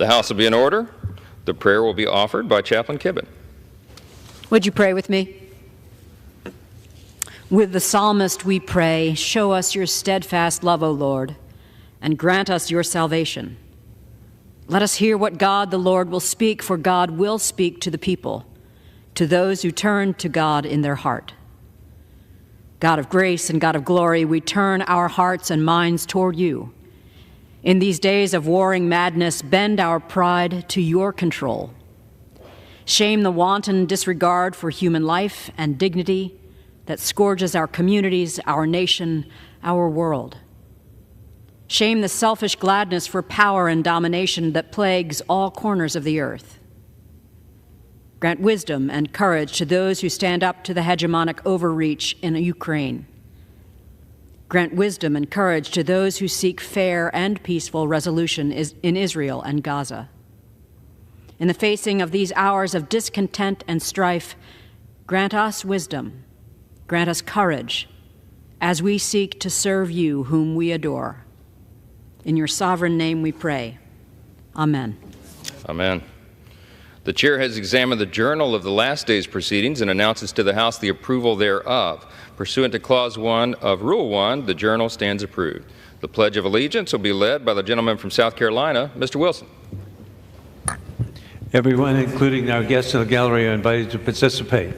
The House will be in order. The prayer will be offered by Chaplain Kibben. Would you pray with me? With the psalmist we pray, show us your steadfast love, O Lord, and grant us your salvation. Let us hear what God the Lord will speak, for God will speak to the people, to those who turn to God in their heart. God of grace and God of glory, we turn our hearts and minds toward you. In these days of warring madness, bend our pride to your control. Shame the wanton disregard for human life and dignity that scourges our communities, our nation, our world. Shame the selfish gladness for power and domination that plagues all corners of the earth. Grant wisdom and courage to those who stand up to the hegemonic overreach in Ukraine. Grant wisdom and courage to those who seek fair and peaceful resolution in Israel and Gaza. In the facing of these hours of discontent and strife, grant us wisdom, grant us courage, as we seek to serve you whom we adore. In your sovereign name we pray. Amen. Amen. The chair has examined the journal of the last day's proceedings and announces to the House the approval thereof. Pursuant to Clause 1 of Rule 1, the journal stands approved. The Pledge of Allegiance will be led by the gentleman from South Carolina, Mr. Wilson. Everyone, including our guests in the gallery, are invited to participate.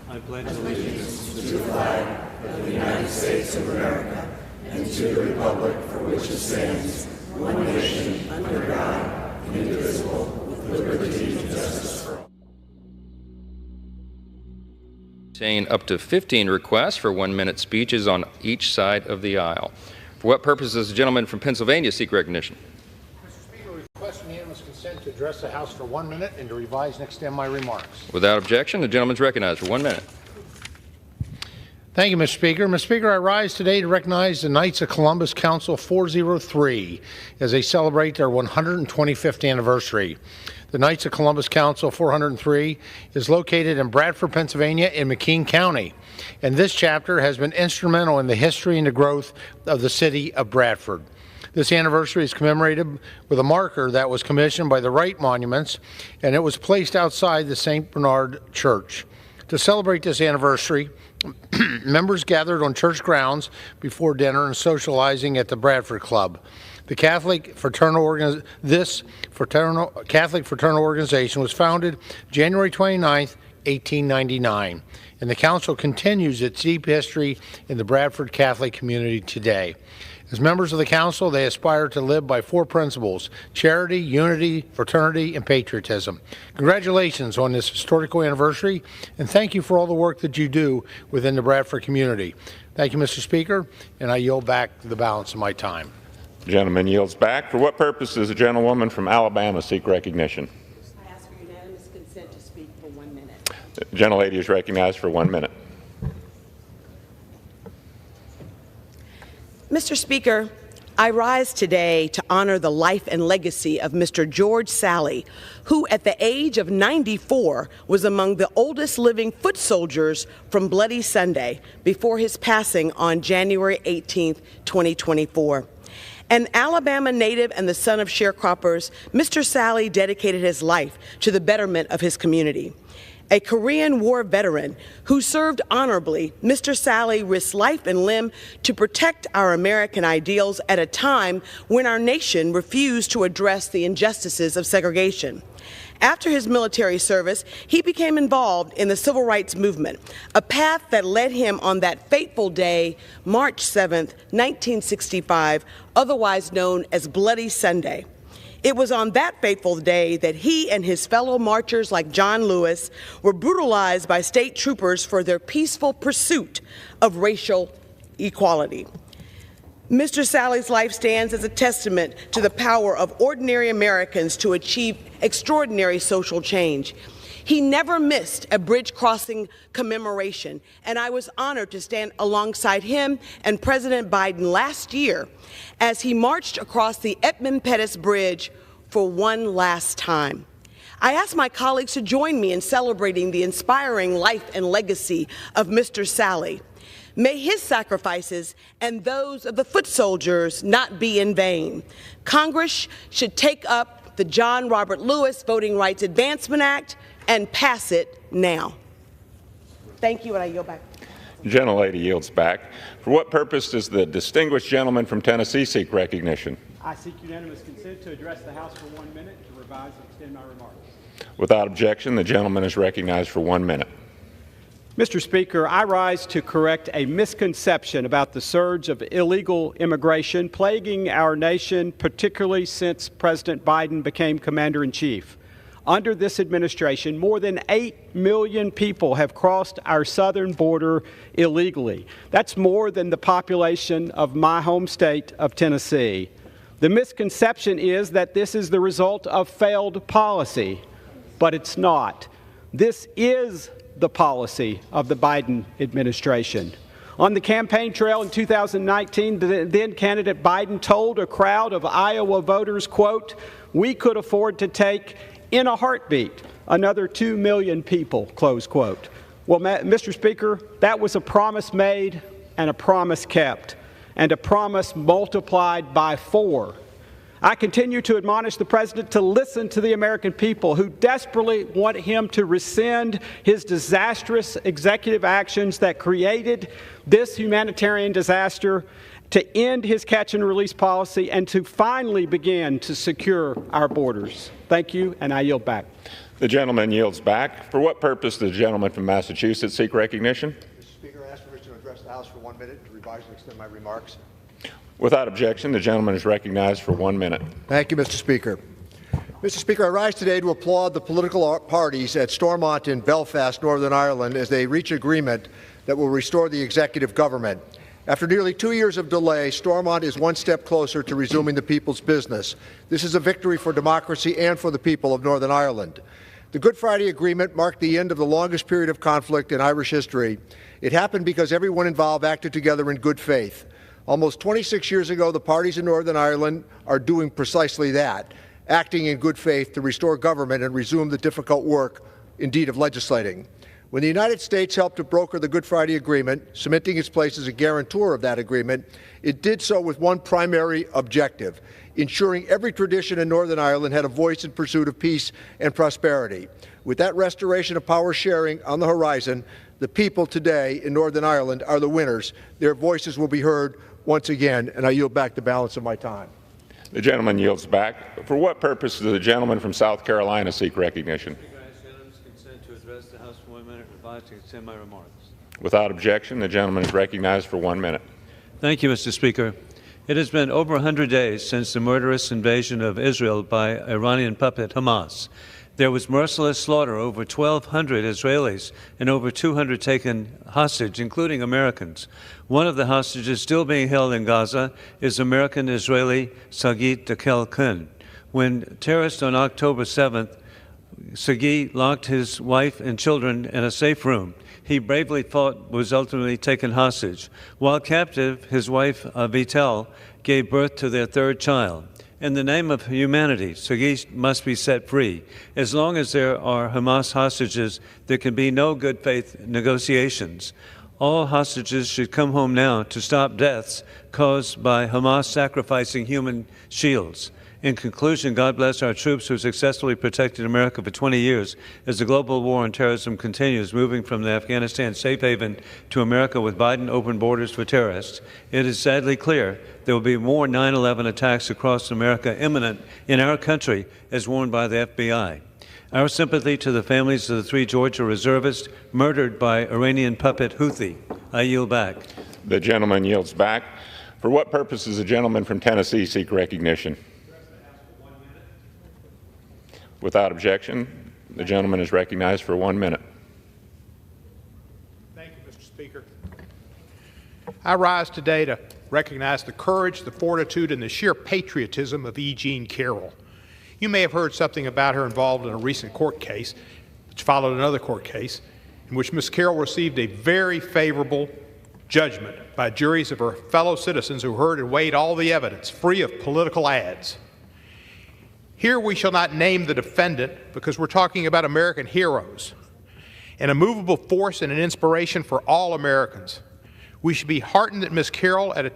I pledge allegiance to the flag of the United States of America and to the republic for which it stands, one nation, under God, indivisible, with liberty and justice for all. Up to 15 requests for 1-minute speeches on each side of the aisle. For what purpose does the gentleman from Pennsylvania seek recognition? Mr. Speaker, we request unanimous consent to address the House for 1 minute and to revise and extend my remarks. Without objection, the gentleman is recognized for 1 minute. Thank you, Mr. Speaker. Mr. Speaker, I rise today to recognize the Knights of Columbus Council 403 as they celebrate their 125th anniversary. The Knights of Columbus Council 403 is located in Bradford, Pennsylvania in McKean County, and this chapter has been instrumental in the history and the growth of the city of Bradford. This anniversary is commemorated with a marker that was commissioned by the Wright Monuments, and it was placed outside the St. Bernard Church. To celebrate this anniversary, members gathered on church grounds before dinner and socializing at the Bradford Club. The Catholic Fraternal Organization was founded January 29, 1899, and the Council continues its deep history in the Bradford Catholic community today. As members of the Council, they aspire to live by 4 principles: charity, unity, fraternity, and patriotism. Congratulations on this historical anniversary, and thank you for all the work that you do within the Bradford community. Thank you, Mr. Speaker, and I yield back the balance of my time. The gentleman yields back. For what purpose does the gentlewoman from Alabama seek recognition? I ask for unanimous consent to speak for 1 minute. The gentlelady is recognized for 1 minute. Mr. Speaker, I rise today to honor the life and legacy of Mr. George Sally, who at the age of 94 was among the oldest living foot soldiers from Bloody Sunday before his passing on January 18, 2024. An Alabama native and the son of sharecroppers, Mr. Sally dedicated his life to the betterment of his community. A Korean War veteran who served honorably, Mr. Sally risked life and limb to protect our American ideals at a time when our nation refused to address the injustices of segregation. After his military service, he became involved in the civil rights movement, a path that led him on that fateful day, March 7, 1965, otherwise known as Bloody Sunday. It was on that fateful day that he and his fellow marchers like John Lewis were brutalized by state troopers for their peaceful pursuit of racial equality. Mr. Sally's life stands as a testament to the power of ordinary Americans to achieve extraordinary social change. He never missed a bridge crossing commemoration, and I was honored to stand alongside him and President Biden last year as he marched across the Edmund Pettus Bridge for one last time. I asked my colleagues to join me in celebrating the inspiring life and legacy of Mr. Sally. May his sacrifices and those of the foot soldiers not be in vain. Congress should take up the John Robert Lewis Voting Rights Advancement Act and pass it now. Thank you, and I yield back. The gentlelady yields back. For what purpose does the distinguished gentleman from Tennessee seek recognition? I seek unanimous consent to address the House for 1 minute to revise and extend my remarks. Without objection, the gentleman is recognized for 1 minute. Mr. Speaker, I rise to correct a misconception about the surge of illegal immigration plaguing our nation, particularly since President Biden became commander-in-chief. Under this administration, more than 8 million people have crossed our southern border illegally. That's more than the population of my home state of Tennessee. The misconception is that this is the result of failed policy, but it's not. This is the policy of the Biden administration. On the campaign trail in 2019, the then candidate Biden told a crowd of Iowa voters, quote, "We could afford to take in a heartbeat another 2 million people," close quote. Well, Mr. Speaker, that was a promise made and a promise kept, and a promise multiplied by 4. I continue to admonish the President to listen to the American people who desperately want him to rescind his disastrous executive actions that created this humanitarian disaster, to end his catch-and-release policy, and to finally begin to secure our borders. Thank you, and I yield back. The gentleman yields back. For what purpose does the gentleman from Massachusetts seek recognition? Mr. Speaker, I ask permission to address the House for 1 minute to revise and extend my remarks. Without objection, the gentleman is recognized for 1 minute. Thank you, Mr. Speaker. Mr. Speaker, I rise today to applaud the political parties at Stormont in Belfast, Northern Ireland, as they reach agreement that will restore the executive government. After nearly 2 years of delay, Stormont is one step closer to resuming the people's business. This is a victory for democracy and for the people of Northern Ireland. The Good Friday Agreement marked the end of the longest period of conflict in Irish history. It happened because everyone involved acted together in good faith. Almost 26 years ago, the parties in Northern Ireland are doing precisely that, acting in good faith to restore government and resume the difficult work, indeed, of legislating. When the United States helped to broker the Good Friday Agreement, cementing its place as a guarantor of that agreement, it did so with one primary objective: ensuring every tradition in Northern Ireland had a voice in pursuit of peace and prosperity. With that restoration of power sharing on the horizon, the people today in Northern Ireland are the winners. Their voices will be heard once again, and I yield back the balance of my time. The gentleman yields back. For what purpose does the gentleman from South Carolina seek recognition? To extend my remarks. Without objection, the gentleman is recognized for 1 minute. Thank you, Mr. Speaker. It has been over 100 days since the murderous invasion of Israel by Iranian puppet Hamas. There was merciless slaughter, over 1,200 Israelis and over 200 taken hostage, including Americans. One of the hostages still being held in Gaza is American-Israeli Sagit Dekel-Kun. When terrorists on October 7th, Sagi locked his wife and children in a safe room. He bravely fought, was ultimately taken hostage. While captive, his wife, Vital, gave birth to their 3rd child. In the name of humanity, Sagi must be set free. As long as there are Hamas hostages, there can be no good faith negotiations. All hostages should come home now to stop deaths caused by Hamas sacrificing human shields. In conclusion, God bless our troops who successfully protected America for 20 years as the global war on terrorism continues, moving from the Afghanistan safe haven to America with Biden open borders for terrorists. It is sadly clear there will be more 9/11 attacks across America imminent in our country, as warned by the FBI. Our sympathy to the families of the 3 Georgia reservists murdered by Iranian puppet Houthi. I yield back. The gentleman yields back. For what purpose does the gentleman from Tennessee seek recognition? Without objection, the gentleman is recognized for 1 minute. Thank you, Mr. Speaker. I rise today to recognize the courage, the fortitude, and the sheer patriotism of E. Jean Carroll. You may have heard something about her involved in a recent court case, which followed another court case, in which Ms. Carroll received a very favorable judgment by juries of her fellow citizens who heard and weighed all the evidence, free of political ads. Here we shall not name the defendant because we're talking about American heroes, an immovable force and an inspiration for all Americans. We should be heartened that Ms. Carroll, at a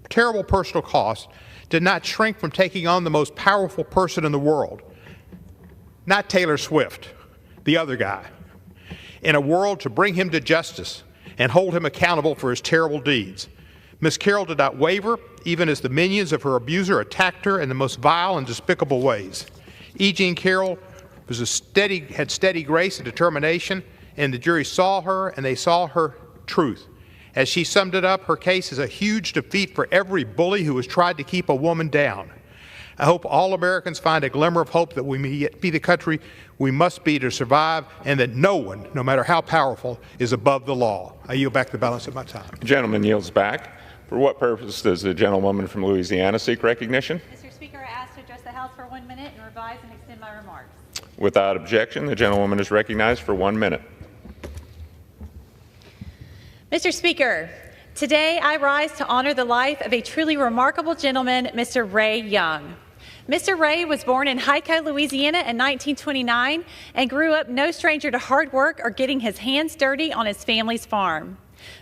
terrible personal cost, did not shrink from taking on the most powerful person in the world, not Taylor Swift, the other guy, in a world to bring him to justice and hold him accountable for his terrible deeds. Ms. Carroll did not waver, even as the minions of her abuser attacked her in the most vile and despicable ways. E. Jean Carroll had steady grace and determination, and the jury saw her, and they saw her truth. As she summed it up, her case is a huge defeat for every bully who has tried to keep a woman down. I hope all Americans find a glimmer of hope that we may yet be the country we must be to survive, and that no one, no matter how powerful, is above the law. I yield back the balance of my time. The gentleman yields back. For what purpose does the gentlewoman from Louisiana seek recognition? Mr. Speaker, I ask to address the House for 1 minute and revise and extend my remarks. Without objection, the gentlewoman is recognized for 1 minute. Mr. Speaker, today I rise to honor the life of a truly remarkable gentleman, Mr. Ray Young. Mr. Ray was born in Hyco, Louisiana in 1929 and grew up no stranger to hard work or getting his hands dirty on his family's farm.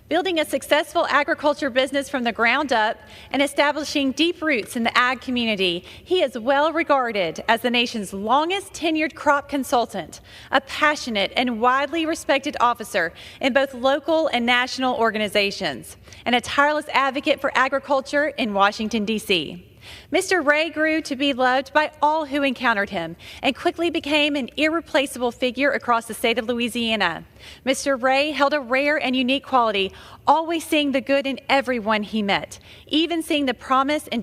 Building a successful agriculture business from the ground up and establishing deep roots in the ag community, he is well regarded as the nation's longest tenured crop consultant, a passionate and widely respected officer in both local and national organizations, and a tireless advocate for agriculture in Washington, D.C. Mr. Ray grew to be loved by all who encountered him and quickly became an irreplaceable figure across the state of Louisiana. Mr. Ray held a rare and unique quality, always seeing the good in everyone he met, even seeing the promise in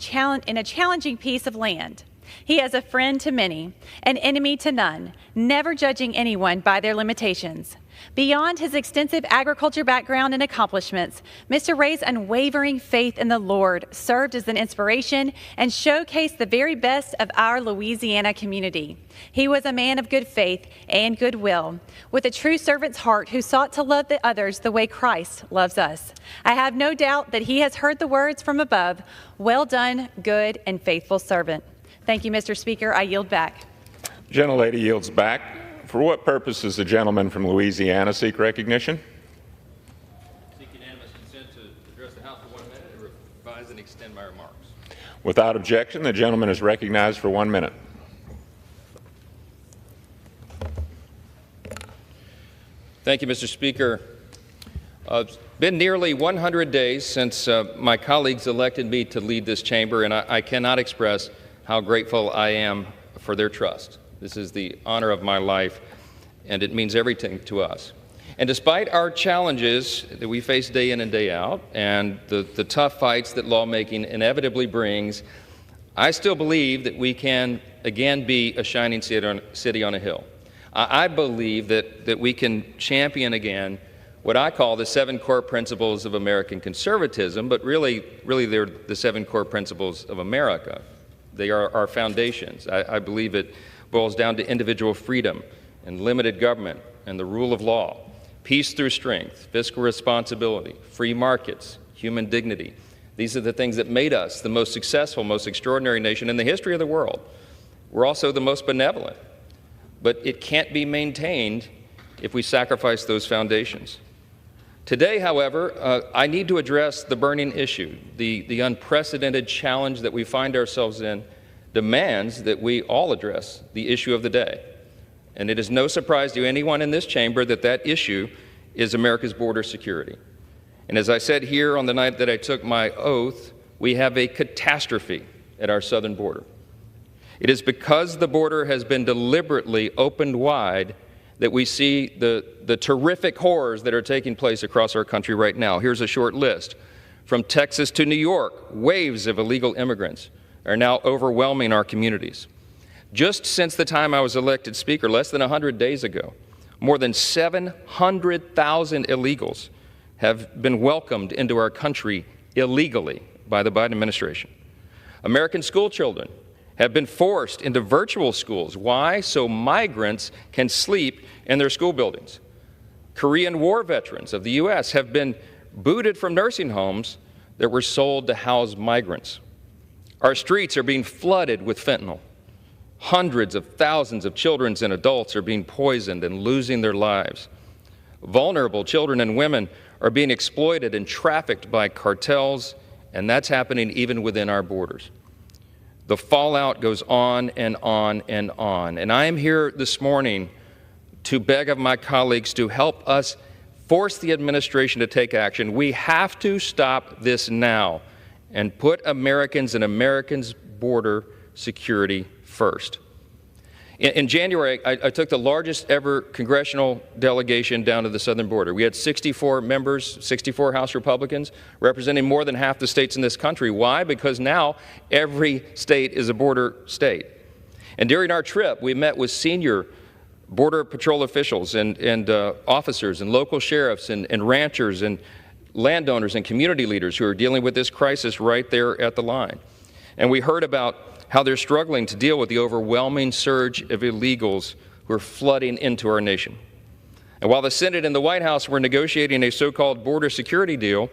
a challenging piece of land. He is a friend to many, an enemy to none, never judging anyone by their limitations. Beyond his extensive agriculture background and accomplishments, Mr. Ray's unwavering faith in the Lord served as an inspiration and showcased the very best of our Louisiana community. He was a man of good faith and goodwill, with a true servant's heart who sought to love the others the way Christ loves us. I have no doubt that he has heard the words from above, "Well done, good and faithful servant." Thank you, Mr. Speaker. I yield back. Gentlelady yields back. For what purpose does the gentleman from Louisiana seek recognition? Seek unanimous consent to address the House for 1 minute and revise and extend my remarks. Without objection, the gentleman is recognized for 1 minute. Thank you, Mr. Speaker. It's been nearly 100 days since my colleagues elected me to lead this chamber, and I cannot express how grateful I am for their trust. This is the honor of my life, and it means everything to us. And despite our challenges that we face day in and day out, and the tough fights that lawmaking inevitably brings, I still believe that we can again be a shining city on a hill. I believe that we can champion again what I call the 7 core principles of American conservatism, but really they're the 7 core principles of America. They are our foundations. I believe it boils down to individual freedom and limited government and the rule of law, peace through strength, fiscal responsibility, free markets, human dignity. These are the things that made us the most successful, most extraordinary nation in the history of the world. We're also the most benevolent, but it can't be maintained if we sacrifice those foundations. Today, however, I need to address the burning issue. The unprecedented challenge that we find ourselves in demands that we all address the issue of the day. And it is no surprise to anyone in this chamber that that issue is America's border security. And as I said here on the night that I took my oath, we have a catastrophe at our southern border. It is because the border has been deliberately opened wide that we see the terrific horrors that are taking place across our country right now. Here's a short list. From Texas to New York, waves of illegal immigrants are now overwhelming our communities. Just since the time I was elected Speaker, less than 100 days ago, more than 700,000 illegals have been welcomed into our country illegally by the Biden administration. American school children have been forced into virtual schools. Why? So migrants can sleep in their school buildings. Korean War veterans of the U.S. have been booted from nursing homes that were sold to house migrants. Our streets are being flooded with fentanyl. Hundreds of thousands of children and adults are being poisoned and losing their lives. Vulnerable children and women are being exploited and trafficked by cartels and that's happening even within our borders. The fallout goes on and on and on. And I am here this morning to beg of my colleagues to help us force the administration to take action. We have to stop this now and put Americans and Americans' border security first. In January, I took the largest ever congressional delegation down to the southern border. We had 64 members, 64 House Republicans, representing more than half the states in this country. Why? Because now every state is a border state. And during our trip, we met with senior Border Patrol officials and officers and local sheriffs and ranchers and landowners and community leaders who are dealing with this crisis right there at the line. And we heard about how they're struggling to deal with the overwhelming surge of illegals who are flooding into our nation. And while the Senate and the White House were negotiating a so-called border security deal,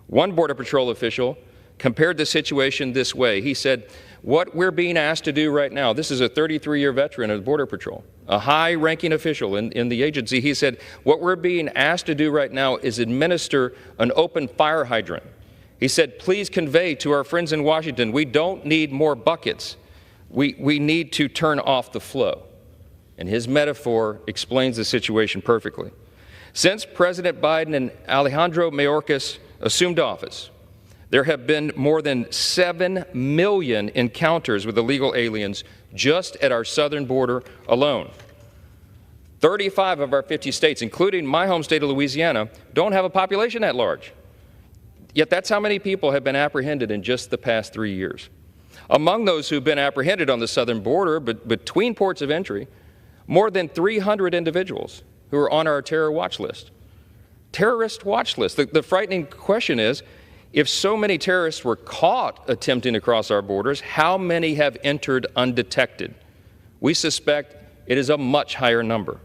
one Border Patrol official compared the situation this way. He said, what we're being asked to do right now, this is a 33-year veteran of the Border Patrol, a high-ranking official in the agency. He said, what we're being asked to do right now is administer an open fire hydrant. He said, please convey to our friends in Washington, we don't need more buckets. We need to turn off the flow. And his metaphor explains the situation perfectly. Since President Biden and Alejandro Mayorkas assumed office, there have been more than 7 million encounters with illegal aliens just at our southern border alone. 35 of our 50 states, including my home state of Louisiana, don't have a population that large. Yet that's how many people have been apprehended in just the past 3 years. Among those who've been apprehended on the southern border, but between ports of entry, more than 300 individuals who are on our terror watch list. Terrorist watch list. The frightening question is, if so many terrorists were caught attempting to cross our borders, how many have entered undetected? We suspect it is a much higher number.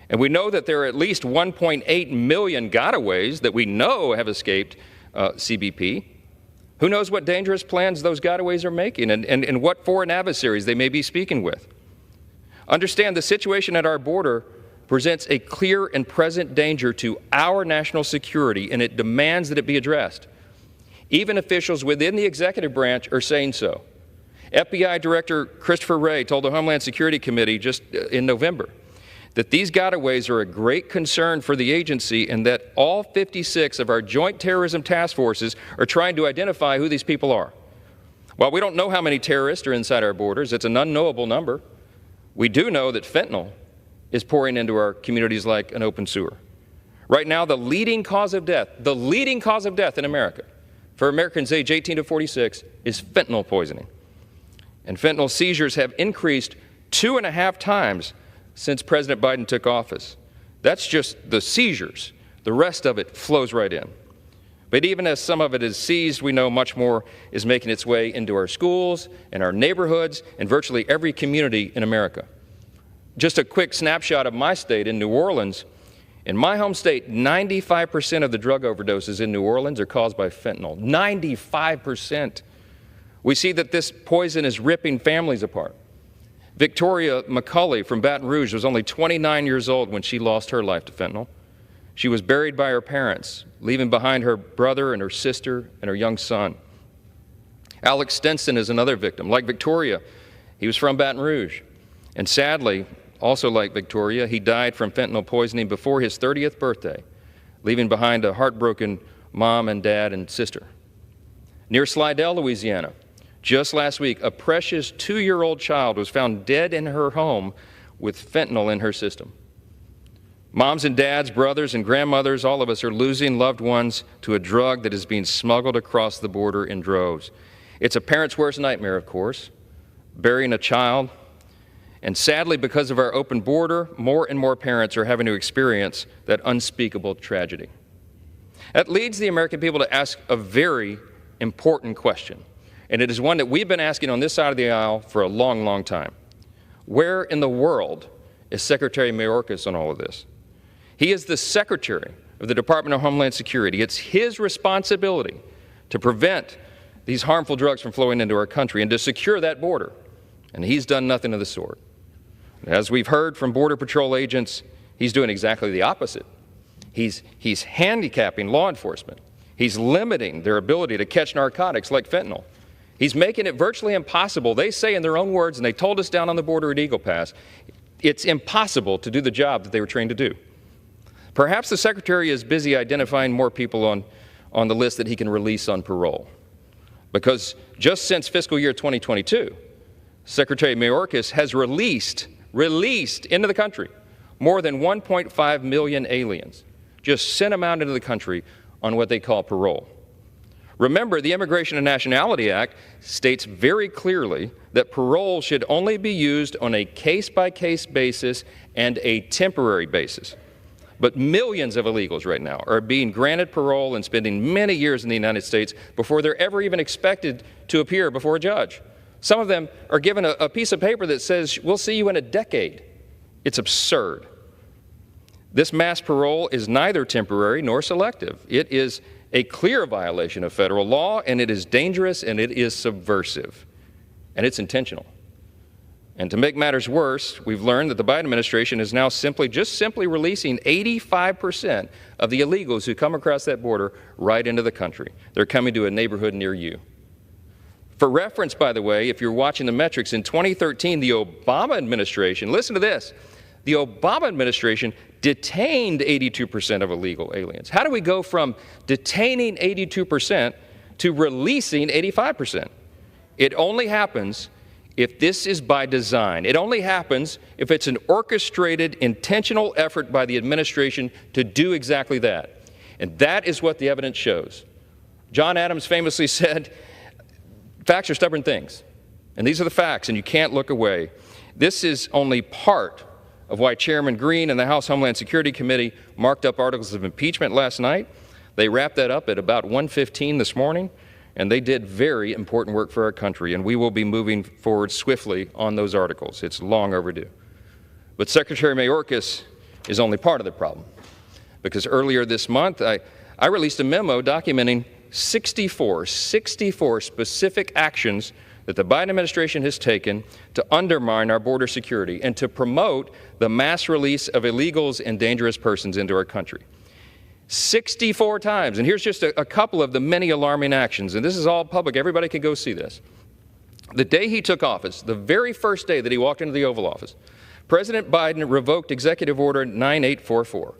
And we know that there are at least 1.8 million gotaways that we know have escaped CBP. Who knows what dangerous plans those gotaways are making and what foreign adversaries they may be speaking with. Understand the situation at our border presents a clear and present danger to our national security, and it demands that it be addressed. Even officials within the executive branch are saying so. FBI Director Christopher Wray told the Homeland Security Committee just in November that these gotaways are a great concern for the agency and that all 56 of our joint terrorism task forces are trying to identify who these people are. While we don't know how many terrorists are inside our borders, it's an unknowable number. We do know that fentanyl is pouring into our communities like an open sewer. Right now, the leading cause of death in America for Americans age 18 to 46 is fentanyl poisoning. And fentanyl seizures have increased 2.5 times since President Biden took office. That's just the seizures. The rest of it flows right in. But even as some of it is seized, we know much more is making its way into our schools and our neighborhoods and virtually every community in America. Just a quick snapshot of my state in New Orleans. In my home state, 95% of the drug overdoses in New Orleans are caused by fentanyl. 95%. We see that this poison is ripping families apart. Victoria McCulley from Baton Rouge was only 29 years old when she lost her life to fentanyl. She was buried by her parents, leaving behind her brother and her sister and her young son. Alex Stenson is another victim. Like Victoria, he was from Baton Rouge. And sadly, also like Victoria, he died from fentanyl poisoning before his 30th birthday, leaving behind a heartbroken mom and dad and sister. Near Slidell, Louisiana, just last week, a precious 2-year-old child was found dead in her home with fentanyl in her system. Moms and dads, brothers and grandmothers, all of us are losing loved ones to a drug that is being smuggled across the border in droves. It's a parent's worst nightmare, of course, burying a child. And sadly, because of our open border, more and more parents are having to experience that unspeakable tragedy. That leads the American people to ask a very important question. And it is one that we've been asking on this side of the aisle for a long, long time. Where in the world is Secretary Mayorkas on all of this? He is the Secretary of the Department of Homeland Security. It's his responsibility to prevent these harmful drugs from flowing into our country and to secure that border. And he's done nothing of the sort. As we've heard from Border Patrol agents, he's doing exactly the opposite. He's handicapping law enforcement. He's limiting their ability to catch narcotics like fentanyl. He's making it virtually impossible. They say in their own words, and they told us down on the border at Eagle Pass, it's impossible to do the job that they were trained to do. Perhaps the Secretary is busy identifying more people on the list that he can release on parole. Because just since fiscal year 2022, Secretary Mayorkas has released into the country more than 1.5 million aliens. Just sent them out into the country on what they call parole. Remember, the Immigration and Nationality Act states very clearly that parole should only be used on a case-by-case basis and a temporary basis. But millions of illegals right now are being granted parole and spending many years in the United States before they're ever even expected to appear before a judge. Some of them are given a piece of paper that says, we'll see you in a decade. It's absurd. This mass parole is neither temporary nor selective. It is a clear violation of federal law, and it is dangerous, and it is subversive, and it's intentional. And to make matters worse, we've learned that the Biden administration is now simply releasing 85% of the illegals who come across that border right into the country. They're coming to a neighborhood near you. For reference, by the way, if you're watching the metrics, in 2013, the Obama administration, listen to this, the Obama administration detained 82% of illegal aliens. How do we go from detaining 82% to releasing 85%? It only happens if this is by design. It only happens if it's an orchestrated, intentional effort by the administration to do exactly that. And that is what the evidence shows. John Adams famously said, facts are stubborn things. And these are the facts, and you can't look away. This is only part of why Chairman Green and the House Homeland Security Committee marked up articles of impeachment last night. They wrapped that up at about 1:15 this morning, and they did very important work for our country, and we will be moving forward swiftly on those articles. It's long overdue. But Secretary Mayorkas is only part of the problem, because earlier this month, I released a memo documenting 64 specific actions that the Biden administration has taken to undermine our border security and to promote the mass release of illegals and dangerous persons into our country. 64 times. And here's just a couple of the many alarming actions. And this is all public. Everybody can go see this. The day he took office, the very first day that he walked into the Oval Office, President Biden revoked Executive Order 9844.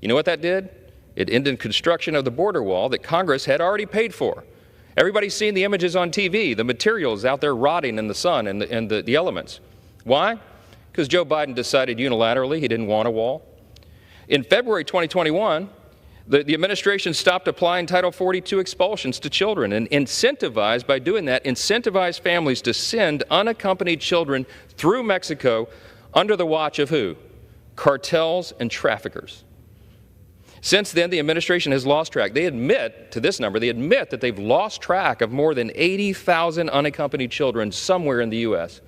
You know what that did? It ended construction of the border wall that Congress had already paid for. Everybody's seen the images on TV, the materials out there rotting in the sun and the elements. Why? Because Joe Biden decided unilaterally he didn't want a wall. In February 2021, the administration stopped applying Title 42 expulsions to children and incentivized, by doing that, incentivized families to send unaccompanied children through Mexico under the watch of who? Cartels and traffickers. Since then, the administration has lost track. They admit to this number, they admit that they've lost track of more than 80,000 unaccompanied children somewhere in the U.S.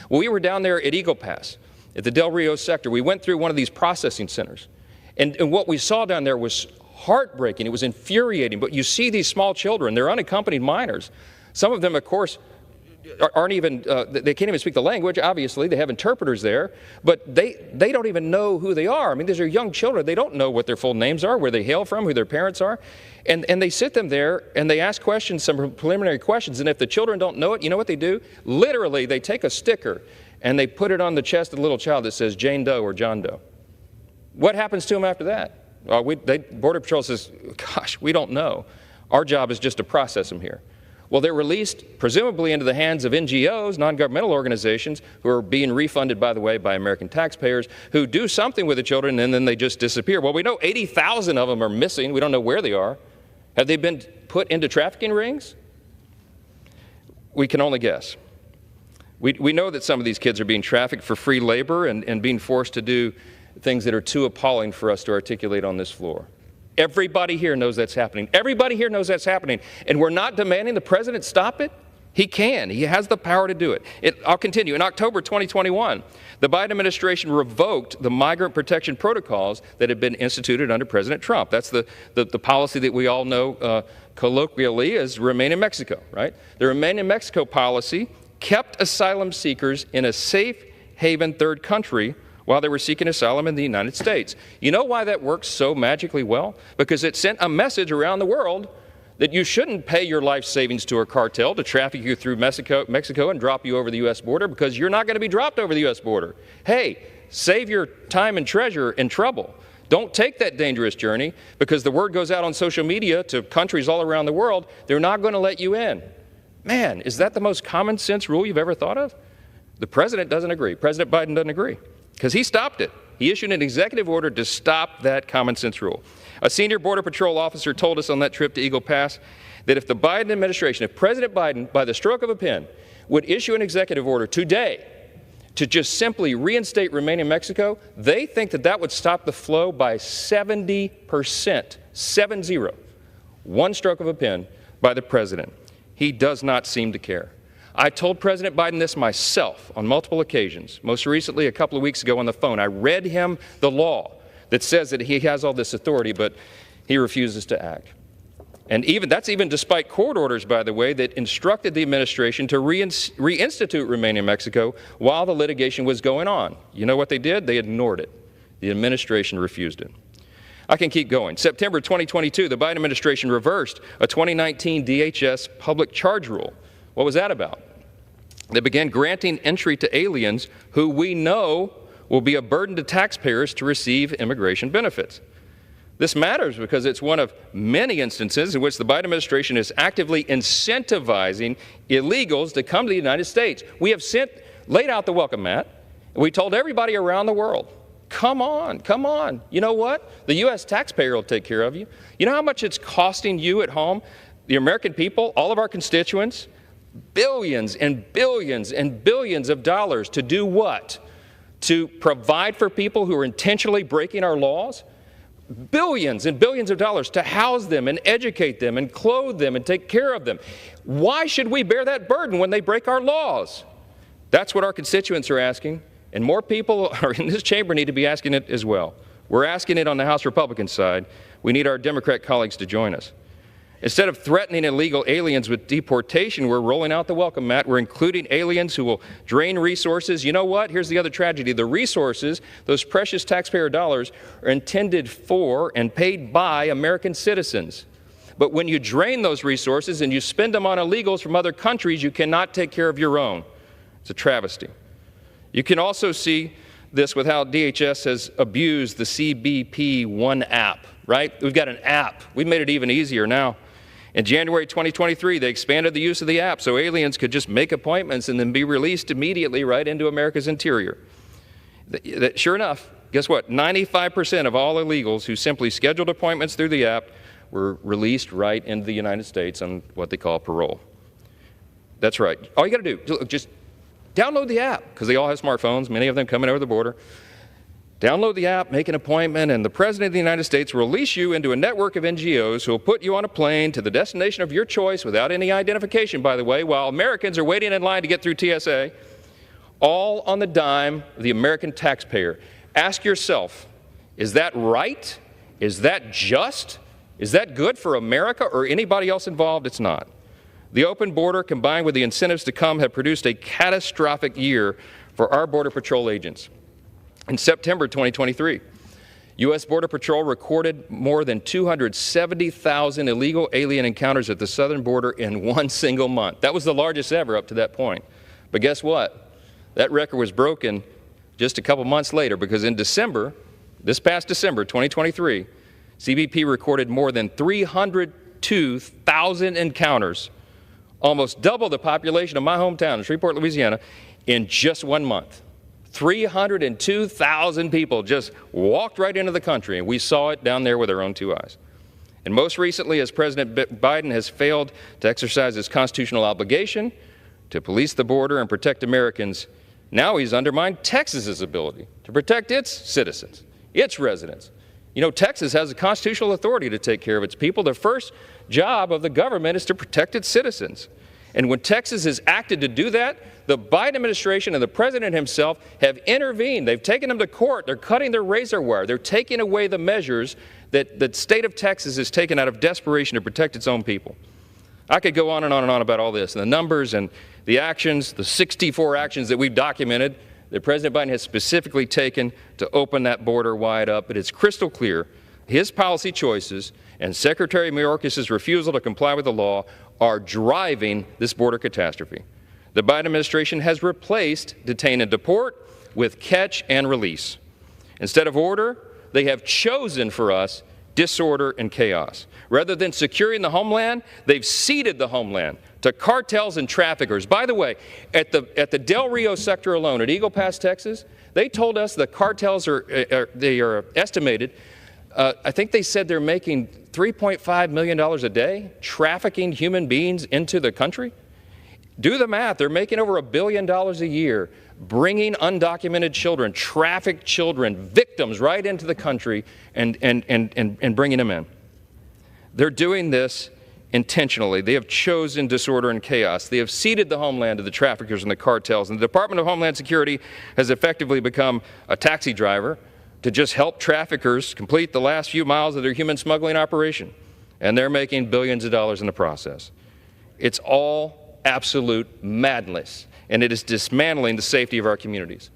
Well, we were down there at Eagle Pass, at the Del Rio sector. We went through one of these processing centers. And what we saw down there was heartbreaking. It was infuriating. But you see these small children, they're unaccompanied minors. Some of them, of course, aren't even, they can't even speak the language, obviously. They have interpreters there. But they don't even know who they are. I mean, these are young children. They don't know what their full names are, where they hail from, who their parents are. And they sit them there, and they ask questions, some preliminary questions. And if the children don't know it, you know what they do? Literally, they take a sticker, and they put it on the chest of the little child that says Jane Doe or John Doe. What happens to them after that? Border Patrol says, gosh, we don't know. Our job is just to process them here. Well, they're released, presumably into the hands of NGOs, non-governmental organizations, who are being refunded, by the way, by American taxpayers, who do something with the children, and then they just disappear. Well, we know 80,000 of them are missing. We don't know where they are. Have they been put into trafficking rings? We can only guess. We know that some of these kids are being trafficked for free labor and being forced to do things that are too appalling for us to articulate on this floor. Everybody here knows that's happening. Everybody here knows that's happening. And we're not demanding the president stop it. He can. He has the power to do it. I'll continue. In October 2021, the Biden administration revoked the migrant protection protocols that had been instituted under President Trump. That's the policy that we all know colloquially as Remain in Mexico, right? The Remain in Mexico policy kept asylum seekers in a safe haven third country while they were seeking asylum in the United States. You know why that works so magically well? Because it sent a message around the world that you shouldn't pay your life savings to a cartel to traffic you through Mexico and drop you over the U.S. border, because you're not going to be dropped over the U.S. border. Hey, save your time and treasure and trouble. Don't take that dangerous journey, because the word goes out on social media to countries all around the world, they're not going to let you in. Man, is that the most common sense rule you've ever thought of? The president doesn't agree. President Biden doesn't agree, because he stopped it. He issued an executive order to stop that common sense rule. A senior Border Patrol officer told us on that trip to Eagle Pass that if the Biden administration, if President Biden, by the stroke of a pen, would issue an executive order today to just simply reinstate remain in Mexico, they think that that would stop the flow by 70%, 7-0. One stroke of a pen by the president. He does not seem to care. I told President Biden this myself on multiple occasions, most recently a couple of weeks ago on the phone. I read him the law that says that he has all this authority, but he refuses to act. And that's even despite court orders, by the way, that instructed the administration to reinstitute remain in Mexico while the litigation was going on. You know what they did? They ignored it. The administration refused it. I can keep going. September 2022, the Biden administration reversed a 2019 DHS public charge rule. What was that about? They began granting entry to aliens who we know will be a burden to taxpayers to receive immigration benefits. This matters because it's one of many instances in which the Biden administration is actively incentivizing illegals to come to the United States. We have laid out the welcome mat, and we told everybody around the world, come on, come on. You know what? The U.S. taxpayer will take care of you. You know how much it's costing you at home, the American people, all of our constituents? Billions and billions and billions of dollars to do what? To provide for people who are intentionally breaking our laws? Billions and billions of dollars to house them and educate them and clothe them and take care of them. Why should we bear that burden when they break our laws? That's what our constituents are asking, and more people in this chamber need to be asking it as well. We're asking it on the House Republican side. We need our Democrat colleagues to join us. Instead of threatening illegal aliens with deportation, we're rolling out the welcome mat. We're including aliens who will drain resources. You know what? Here's the other tragedy. The resources, those precious taxpayer dollars, are intended for and paid by American citizens. But when you drain those resources and you spend them on illegals from other countries, you cannot take care of your own. It's a travesty. You can also see this with how DHS has abused the CBP One app, right? We've got an app. We've made it even easier now. In January 2023, they expanded the use of the app so aliens could just make appointments and then be released immediately right into America's interior. Sure enough, guess what? 95% of all illegals who simply scheduled appointments through the app were released right into the United States on what they call parole. That's right. All you got to do, just download the app, because they all have smartphones, many of them coming over the border. Download the app, make an appointment, and the President of the United States will release you into a network of NGOs who will put you on a plane to the destination of your choice without any identification, by the way, while Americans are waiting in line to get through TSA, all on the dime of the American taxpayer. Ask yourself, is that right? Is that just? Is that good for America or anybody else involved? It's not. The open border, combined with the incentives to come, have produced a catastrophic year for our Border Patrol agents. In September 2023, U.S. Border Patrol recorded more than 270,000 illegal alien encounters at the southern border in one single month. That was the largest ever up to that point. But guess what? That record was broken just a couple months later, because in December, this past December 2023, CBP recorded more than 302,000 encounters, almost double the population of my hometown of Shreveport, Louisiana, in just 1 month. 302,000 people just walked right into the country, and we saw it down there with our own two eyes. And most recently, as President Biden has failed to exercise his constitutional obligation to police the border and protect Americans, now he's undermined Texas's ability to protect its citizens, its residents. You know, Texas has the constitutional authority to take care of its people. The first job of the government is to protect its citizens. And when Texas has acted to do that, the Biden administration and the president himself have intervened. They've taken them to court. They're cutting their razor wire. They're taking away the measures that the state of Texas has taken out of desperation to protect its own people. I could go on and on and on about all this, and the numbers and the actions, the 64 actions that we've documented that President Biden has specifically taken to open that border wide up. But it's crystal clear his policy choices and Secretary Mayorkas' refusal to comply with the law are driving this border catastrophe. The Biden administration has replaced detain and deport with catch and release. Instead of order, they have chosen for us disorder and chaos. Rather than securing the homeland, they've ceded the homeland to cartels and traffickers. By the way, at the Del Rio sector alone, at Eagle Pass, Texas, they told us the cartels are estimated, I think they said they're making $3.5 million a day trafficking human beings into the country. Do the math. They're making over $1 billion a year, bringing undocumented children, trafficked children, victims right into the country and bringing them in. They're doing this intentionally. They have chosen disorder and chaos. They have ceded the homeland to the traffickers and the cartels. And the Department of Homeland Security has effectively become a taxi driver to just help traffickers complete the last few miles of their human smuggling operation. And they're making billions of dollars in the process. It's all absolute madness, and it is dismantling the safety of our communities.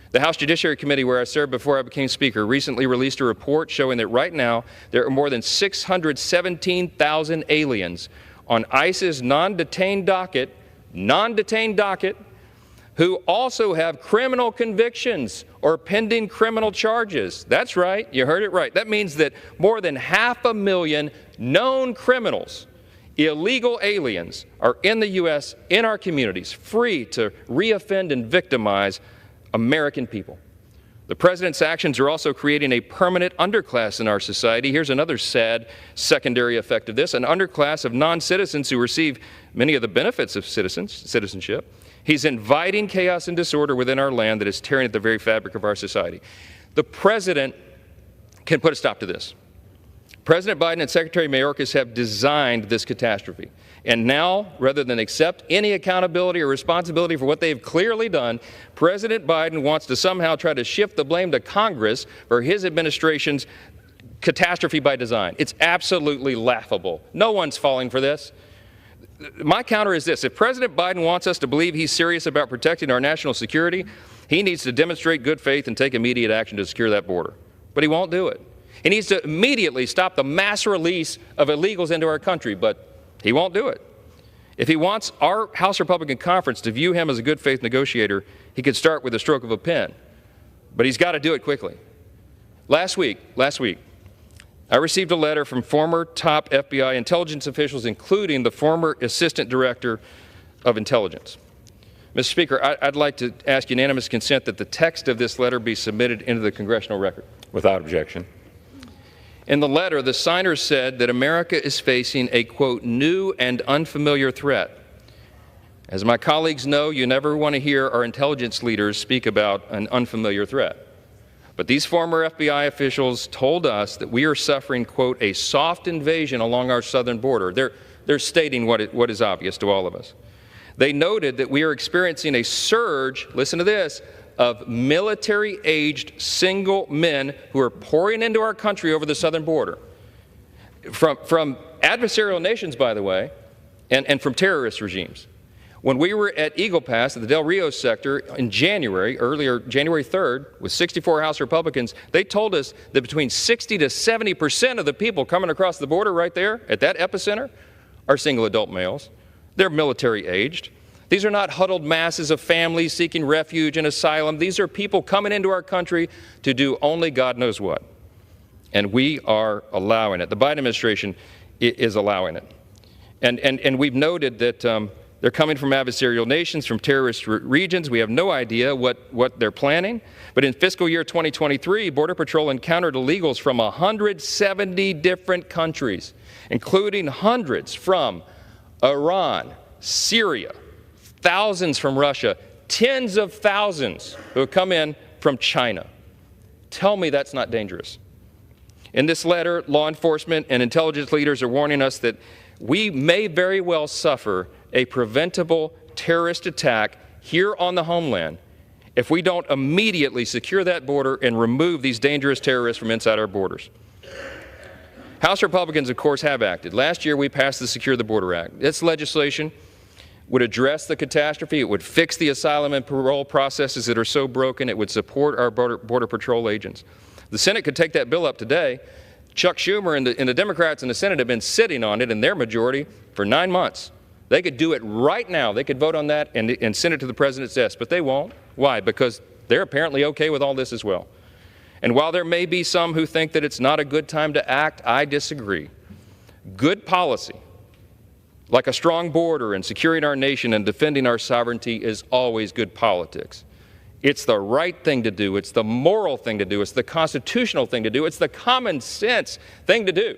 The House Judiciary Committee, where I served before I became Speaker, recently released a report showing that right now there are more than 617,000 aliens on ICE's non-detained docket, who also have criminal convictions or pending criminal charges. That's right, you heard it right. That means that more than 500,000 known criminals, illegal aliens, are in the U.S., in our communities, free to reoffend and victimize American people. The President's actions are also creating a permanent underclass in our society. Here's another sad secondary effect of this, an underclass of non-citizens who receive many of the benefits of citizenship. He's inviting chaos and disorder within our land that is tearing at the very fabric of our society. The President can put a stop to this. President Biden and Secretary Mayorkas have designed this catastrophe. And now, rather than accept any accountability or responsibility for what they've clearly done, President Biden wants to somehow try to shift the blame to Congress for his administration's catastrophe by design. It's absolutely laughable. No one's falling for this. My counter is this. If President Biden wants us to believe he's serious about protecting our national security, he needs to demonstrate good faith and take immediate action to secure that border. But he won't do it. He needs to immediately stop the mass release of illegals into our country, but he won't do it. If he wants our House Republican Conference to view him as a good faith negotiator, he could start with a stroke of a pen. But he's got to do it quickly. Last week, I received a letter from former top FBI intelligence officials, including the former Assistant Director of Intelligence. Mr. Speaker, I'd like to ask unanimous consent that the text of this letter be submitted into the congressional record. Without objection. In the letter, the signers said that America is facing a, quote, new and unfamiliar threat. As my colleagues know, you never want to hear our intelligence leaders speak about an unfamiliar threat. But these former FBI officials told us that we are suffering, quote, a soft invasion along our southern border. They're stating what is obvious to all of us. They noted that we are experiencing a surge, listen to this, of military-aged single men who are pouring into our country over the southern border. From adversarial nations, by the way, and from terrorist regimes. When we were at Eagle Pass at the Del Rio sector in January 3rd, with 64 House Republicans, they told us that between 60 to 70% of the people coming across the border right there at that epicenter are single adult males. They're military-aged. These are not huddled masses of families seeking refuge and asylum. These are people coming into our country to do only God knows what. And we are allowing it. The Biden administration is allowing it. And we've noted that they're coming from adversarial nations, from terrorist regions. We have no idea what they're planning. But in fiscal year 2023, Border Patrol encountered illegals from 170 different countries, including hundreds from Iran, Syria, thousands from Russia, tens of thousands who have come in from China. Tell me that's not dangerous. In this letter, law enforcement and intelligence leaders are warning us that we may very well suffer a preventable terrorist attack here on the homeland if we don't immediately secure that border and remove these dangerous terrorists from inside our borders. House Republicans, of course, have acted. Last year, we passed the Secure the Border Act. This legislation would address the catastrophe. It would fix the asylum and parole processes that are so broken. It would support our Border Patrol agents. The Senate could take that bill up today, Chuck Schumer and the Democrats in the Senate have been sitting on it in their majority for 9 months. They could do it right now. They could vote on that and send it to the president's desk, but they won't. Why? Because they're apparently okay with all this as well. And while there may be some who think that it's not a good time to act, I disagree. Good policy, like a strong border and securing our nation and defending our sovereignty, is always good politics. It's the right thing to do. It's the moral thing to do. It's the constitutional thing to do. It's the common sense thing to do.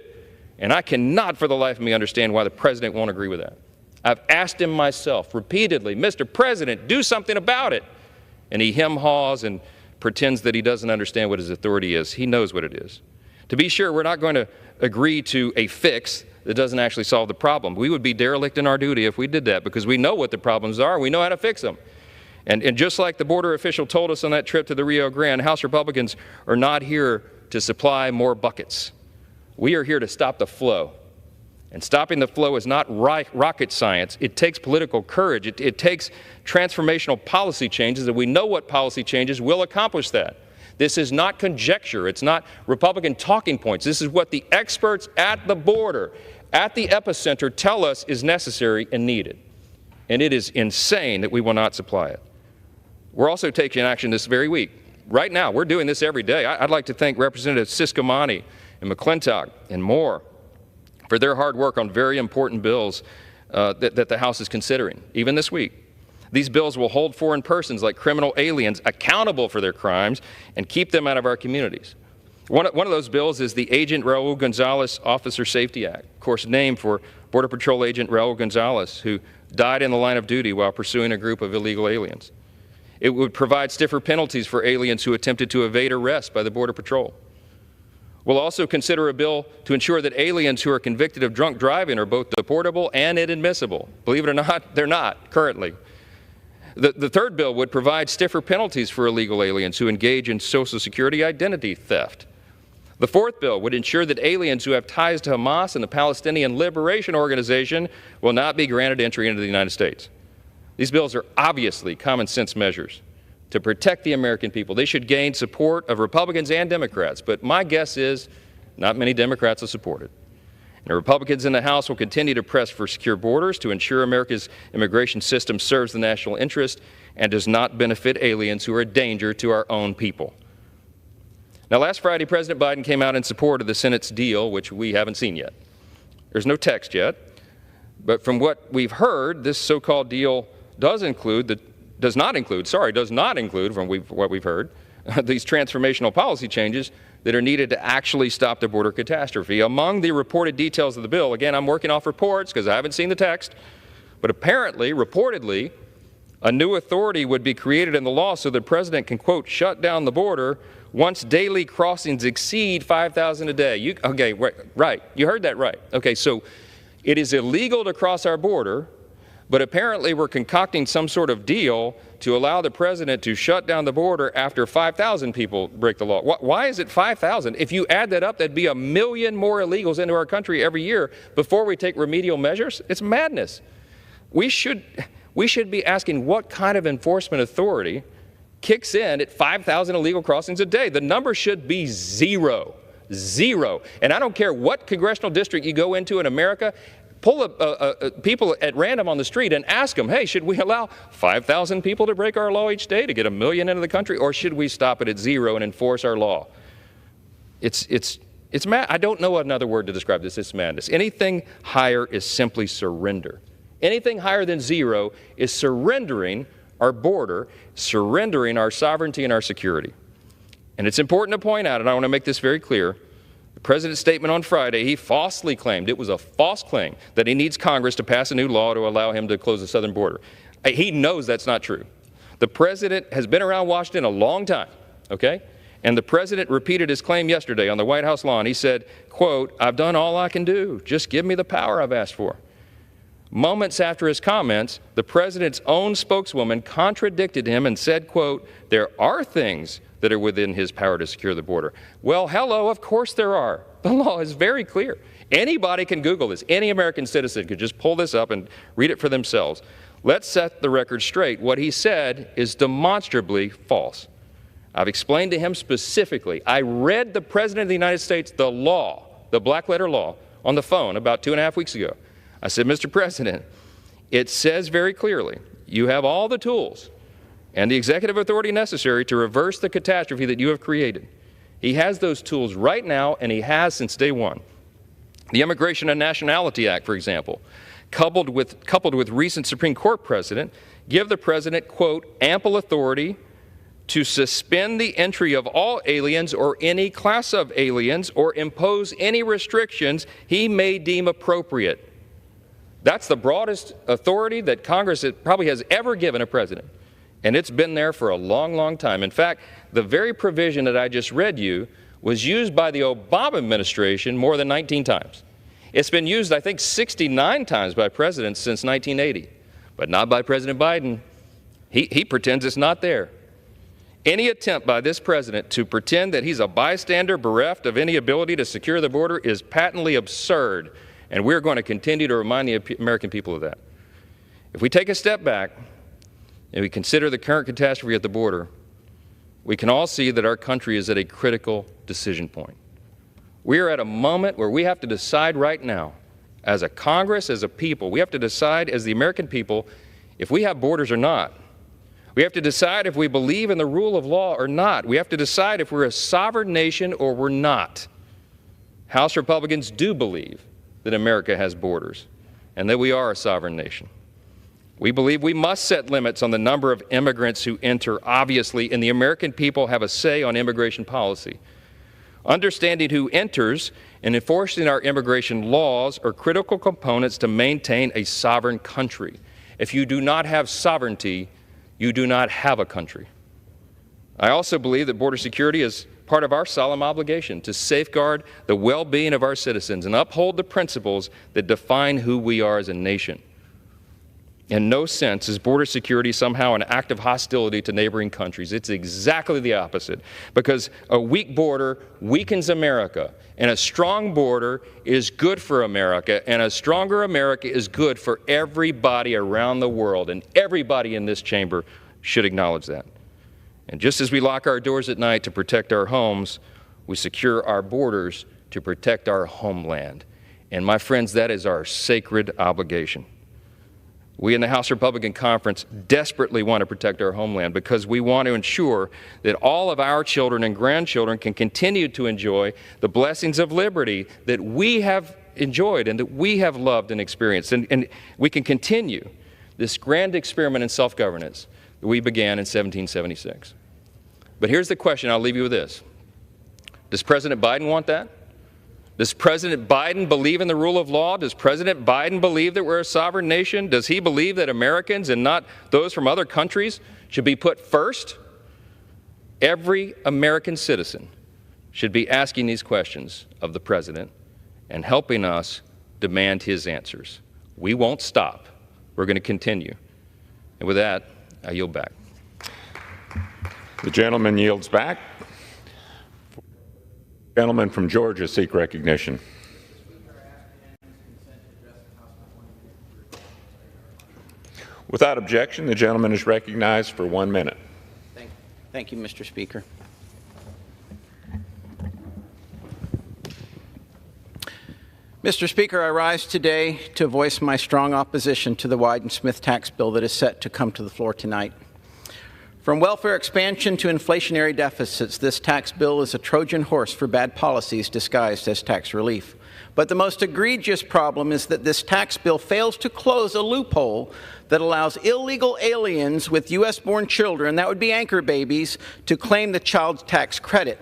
And I cannot for the life of me understand why the president won't agree with that. I've asked him myself repeatedly, Mr. President, do something about it. And he hem-haws and pretends that he doesn't understand what his authority is. He knows what it is. To be sure, we're not going to agree to a fix that doesn't actually solve the problem. We would be derelict in our duty if we did that, because we know what the problems are. We know how to fix them. And just like the border official told us on that trip to the Rio Grande, House Republicans are not here to supply more buckets. We are here to stop the flow. And stopping the flow is not rocket science. It takes political courage. It takes transformational policy changes, and we know what policy changes will accomplish that. This is not conjecture. It's not Republican talking points. This is what the experts at the border, at the epicenter, tell us is necessary and needed. And it is insane that we will not supply it. We're also taking action this very week. Right now, we're doing this every day. I'd like to thank Representatives Siscomani and McClintock and Moore for their hard work on very important bills that the House is considering, even this week. These bills will hold foreign persons like criminal aliens accountable for their crimes and keep them out of our communities. One of those bills is the Agent Raul Gonzalez Officer Safety Act, of course named for Border Patrol Agent Raul Gonzalez, who died in the line of duty while pursuing a group of illegal aliens. It would provide stiffer penalties for aliens who attempted to evade arrest by the Border Patrol. We'll also consider a bill to ensure that aliens who are convicted of drunk driving are both deportable and inadmissible. Believe it or not, they're not currently. The third bill would provide stiffer penalties for illegal aliens who engage in Social Security identity theft. The fourth bill would ensure that aliens who have ties to Hamas and the Palestinian Liberation Organization will not be granted entry into the United States. These bills are obviously common sense measures to protect the American people. They should gain support of Republicans and Democrats, but my guess is not many Democrats will support it. And Republicans in the House will continue to press for secure borders to ensure America's immigration system serves the national interest and does not benefit aliens who are a danger to our own people. Now, last Friday, President Biden came out in support of the Senate's deal, which we haven't seen yet. There's no text yet, but from what we've heard, this so-called deal does not include from what we've heard, these transformational policy changes that are needed to actually stop the border catastrophe. Among the reported details of the bill, again, I'm working off reports because I haven't seen the text, but apparently, reportedly, a new authority would be created in the law so the president can, quote, shut down the border once daily crossings exceed 5,000 a day. Okay, right. You heard that right. Okay, so it is illegal to cross our border, but apparently we're concocting some sort of deal to allow the president to shut down the border after 5,000 people break the law. Why is it 5,000? If you add that up, that'd be 1 million more illegals into our country every year before we take remedial measures. It's madness. We should be asking what kind of enforcement authority kicks in at 5,000 illegal crossings a day. The number should be zero. Zero. And I don't care what congressional district you go into in America, pull people at random on the street and ask them, hey, should we allow 5,000 people to break our law each day to get 1 million into the country, or should we stop it at zero and enforce our law? It's mad. I don't know another word to describe this. It's madness. Anything higher is simply surrender. Anything higher than zero is surrendering our border, surrendering our sovereignty and our security. And it's important to point out, and I want to make this very clear, the president's statement on Friday, he falsely claimed, it was a false claim, that he needs Congress to pass a new law to allow him to close the southern border. He knows that's not true. The president has been around Washington a long time, okay? And the president repeated his claim yesterday on the White House lawn. He said, quote, I've done all I can do. Just give me the power I've asked for. Moments after his comments, the president's own spokeswoman contradicted him and said, quote, there are things that are within his power to secure the border. Well, hello, of course there are. The law is very clear. Anybody can Google this. Any American citizen could just pull this up and read it for themselves. Let's set the record straight. What he said is demonstrably false. I've explained to him specifically. I read the President of the United States the law. the black letter law, on the phone about 2.5 weeks ago. I said, Mr. President, it says very clearly, you have all the tools and the executive authority necessary to reverse the catastrophe that you have created. He has those tools right now, and he has since day one. The Immigration and Nationality Act, for example, coupled with recent Supreme Court precedent, give the president, quote, ample authority to suspend the entry of all aliens or any class of aliens or impose any restrictions he may deem appropriate. That's the broadest authority that Congress probably has ever given a president. And it's been there for a long, long time. In fact, the very provision that I just read you was used by the Obama administration more than 19 times. It's been used, I think, 69 times by presidents since 1980, but not by President Biden. He pretends it's not there. Any attempt by this president to pretend that he's a bystander bereft of any ability to secure the border is patently absurd, and we're going to continue to remind the American people of that. If we take a step back and we consider the current catastrophe at the border, we can all see that our country is at a critical decision point. We are at a moment where we have to decide right now, as a Congress, as a people, we have to decide as the American people if we have borders or not. We have to decide if we believe in the rule of law or not. We have to decide if we're a sovereign nation or we're not. House Republicans do believe that America has borders and that we are a sovereign nation. We believe we must set limits on the number of immigrants who enter, obviously, and the American people have a say on immigration policy. Understanding who enters and enforcing our immigration laws are critical components to maintain a sovereign country. If you do not have sovereignty, you do not have a country. I also believe that border security is part of our solemn obligation to safeguard the well-being of our citizens and uphold the principles that define who we are as a nation. In no sense is border security somehow an act of hostility to neighboring countries. It's exactly the opposite, because a weak border weakens America, and a strong border is good for America, and a stronger America is good for everybody around the world, and everybody in this chamber should acknowledge that. And just as we lock our doors at night to protect our homes, we secure our borders to protect our homeland. And my friends, that is our sacred obligation. We in the House Republican Conference desperately want to protect our homeland because we want to ensure that all of our children and grandchildren can continue to enjoy the blessings of liberty that we have enjoyed and that we have loved and experienced. And we can continue this grand experiment in self-governance that we began in 1776. But here's the question. I'll leave you with this. Does President Biden want that? Does President Biden believe in the rule of law? Does President Biden believe that we're a sovereign nation? Does he believe that Americans and not those from other countries should be put first? Every American citizen should be asking these questions of the president and helping us demand his answers. We won't stop. We're going to continue. And with that, I yield back. The gentleman yields back. Gentleman from Georgia seek recognition. Without objection, the gentleman is recognized for 1 minute. Thank you, Mr. Speaker. Mr. Speaker, I rise today to voice my strong opposition to the Wyden-Smith tax bill that is set to come to the floor tonight. From welfare expansion to inflationary deficits, this tax bill is a Trojan horse for bad policies disguised as tax relief. But the most egregious problem is that this tax bill fails to close a loophole that allows illegal aliens with U.S.-born children, that would be anchor babies, to claim the child tax credit.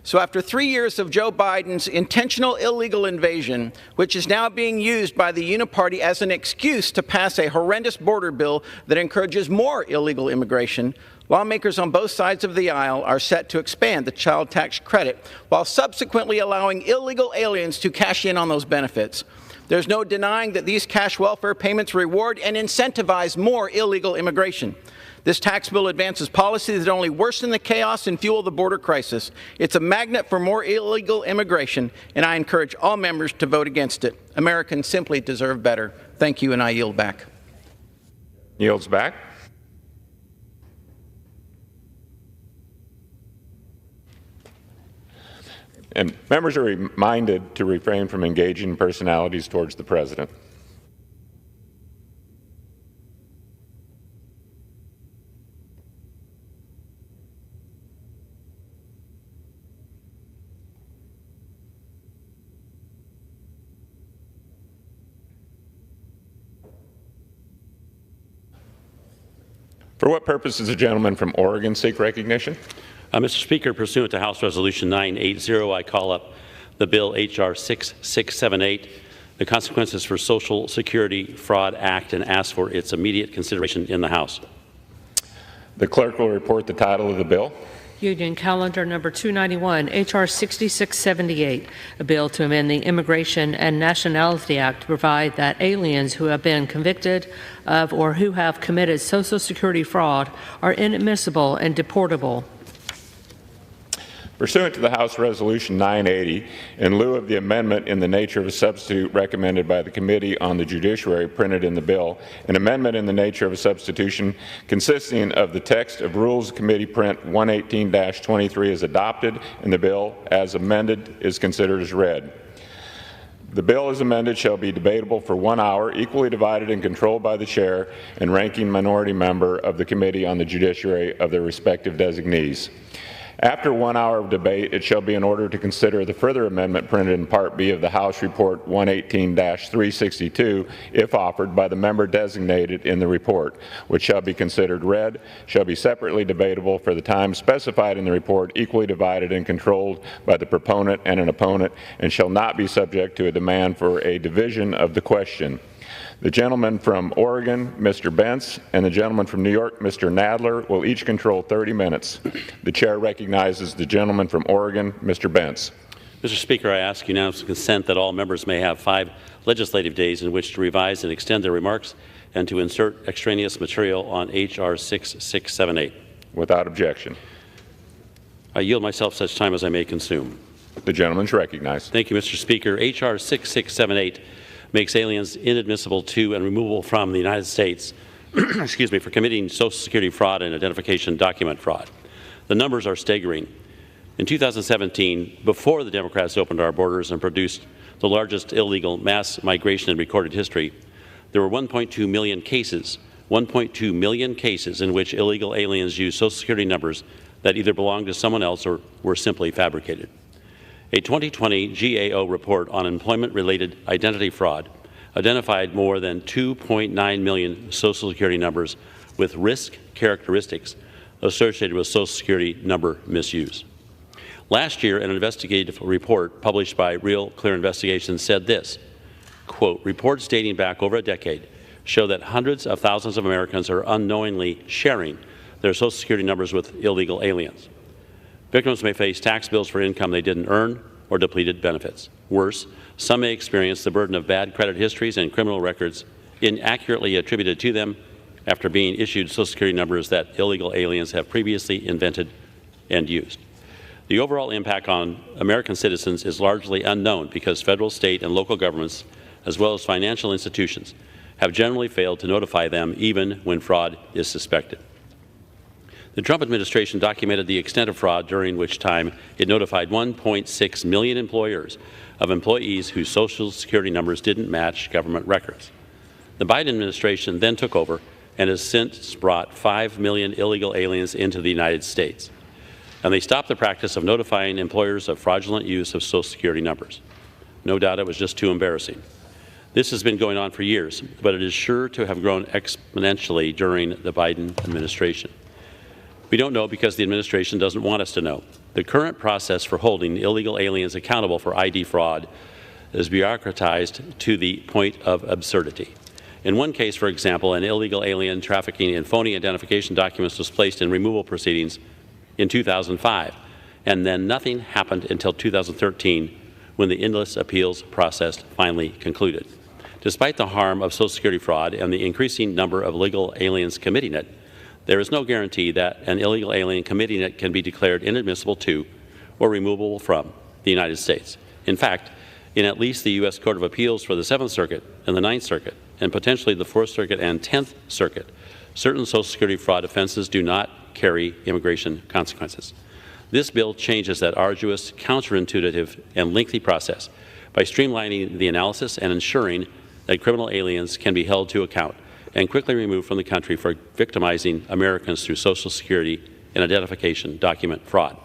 So after 3 years of Joe Biden's intentional illegal invasion, which is now being used by the Uniparty as an excuse to pass a horrendous border bill that encourages more illegal immigration, lawmakers on both sides of the aisle are set to expand the child tax credit while subsequently allowing illegal aliens to cash in on those benefits. There's no denying that these cash welfare payments reward and incentivize more illegal immigration. This tax bill advances policies that only worsen the chaos and fuel the border crisis. It's a magnet for more illegal immigration, and I encourage all members to vote against it. Americans simply deserve better. Thank you, and I yield back. Yields back. And members are reminded to refrain from engaging in personalities towards the President. For what purpose does the gentleman from Oregon seek recognition? Mr. Speaker, pursuant to House Resolution 980, I call up the bill H.R. 6678, the Consequences for Social Security Fraud Act, and ask for its immediate consideration in the House. The clerk will report the title of the bill. Union Calendar Number 291, H.R. 6678, a bill to amend the Immigration and Nationality Act to provide that aliens who have been convicted of or who have committed Social Security fraud are inadmissible and deportable. Pursuant to the House Resolution 980, in lieu of the amendment in the nature of a substitute recommended by the Committee on the Judiciary printed in the bill, an amendment in the nature of a substitution consisting of the text of Rules Committee Print 118-23 is adopted, and the bill as amended is considered as read. The bill as amended shall be debatable for 1 hour, equally divided and controlled by the Chair and ranking minority member of the Committee on the Judiciary of their respective designees. After 1 hour of debate, it shall be in order to consider the further amendment printed in Part B of the House Report 118-362, if offered by the member designated in the report, which shall be considered read, shall be separately debatable for the time specified in the report, equally divided and controlled by the proponent and an opponent, and shall not be subject to a demand for a division of the question. The gentleman from Oregon, Mr. Bentz, and the gentleman from New York, Mr. Nadler, will each control 30 minutes. The Chair recognizes the gentleman from Oregon, Mr. Bentz. Mr. Speaker, I ask unanimous consent that all members may have 5 legislative days in which to revise and extend their remarks and to insert extraneous material on H.R. 6678. Without objection. I yield myself such time as I may consume. The gentleman is recognized. Thank you, Mr. Speaker. H.R. 6678 makes aliens inadmissible to and removable from the United States excuse me, for committing Social Security fraud and identification document fraud. The numbers are staggering. In 2017, before the Democrats opened our borders and produced the largest illegal mass migration in recorded history, there were 1.2 million cases, 1.2 million cases in which illegal aliens used Social Security numbers that either belonged to someone else or were simply fabricated. A 2020 GAO report on employment-related identity fraud identified more than 2.9 million Social Security numbers with risk characteristics associated with Social Security number misuse. Last year, an investigative report published by Real Clear Investigations said this, quote, reports dating back over a decade show that hundreds of thousands of Americans are unknowingly sharing their Social Security numbers with illegal aliens. Victims may face tax bills for income they didn't earn or depleted benefits. Worse, some may experience the burden of bad credit histories and criminal records inaccurately attributed to them after being issued Social Security numbers that illegal aliens have previously invented and used. The overall impact on American citizens is largely unknown because federal, state, and local governments, as well as financial institutions, have generally failed to notify them even when fraud is suspected. The Trump administration documented the extent of fraud, during which time it notified 1.6 million employers of employees whose Social Security numbers didn't match government records. The Biden administration then took over and has since brought 5 million illegal aliens into the United States. And they stopped the practice of notifying employers of fraudulent use of Social Security numbers. No doubt it was just too embarrassing. This has been going on for years, but it is sure to have grown exponentially during the Biden administration. We don't know because the administration doesn't want us to know. The current process for holding illegal aliens accountable for ID fraud is bureaucratized to the point of absurdity. In one case, for example, an illegal alien trafficking in phony identification documents was placed in removal proceedings in 2005, and then nothing happened until 2013 when the endless appeals process finally concluded. Despite the harm of Social Security fraud and the increasing number of illegal aliens committing it, there is no guarantee that an illegal alien committing it can be declared inadmissible to or removable from the United States. In fact, in at least the U.S. Court of Appeals for the 7th Circuit and the 9th Circuit, and potentially the 4th Circuit and 10th Circuit, certain Social Security fraud offenses do not carry immigration consequences. This bill changes that arduous, counterintuitive, and lengthy process by streamlining the analysis and ensuring that criminal aliens can be held to account and quickly removed from the country for victimizing Americans through Social Security and identification document fraud.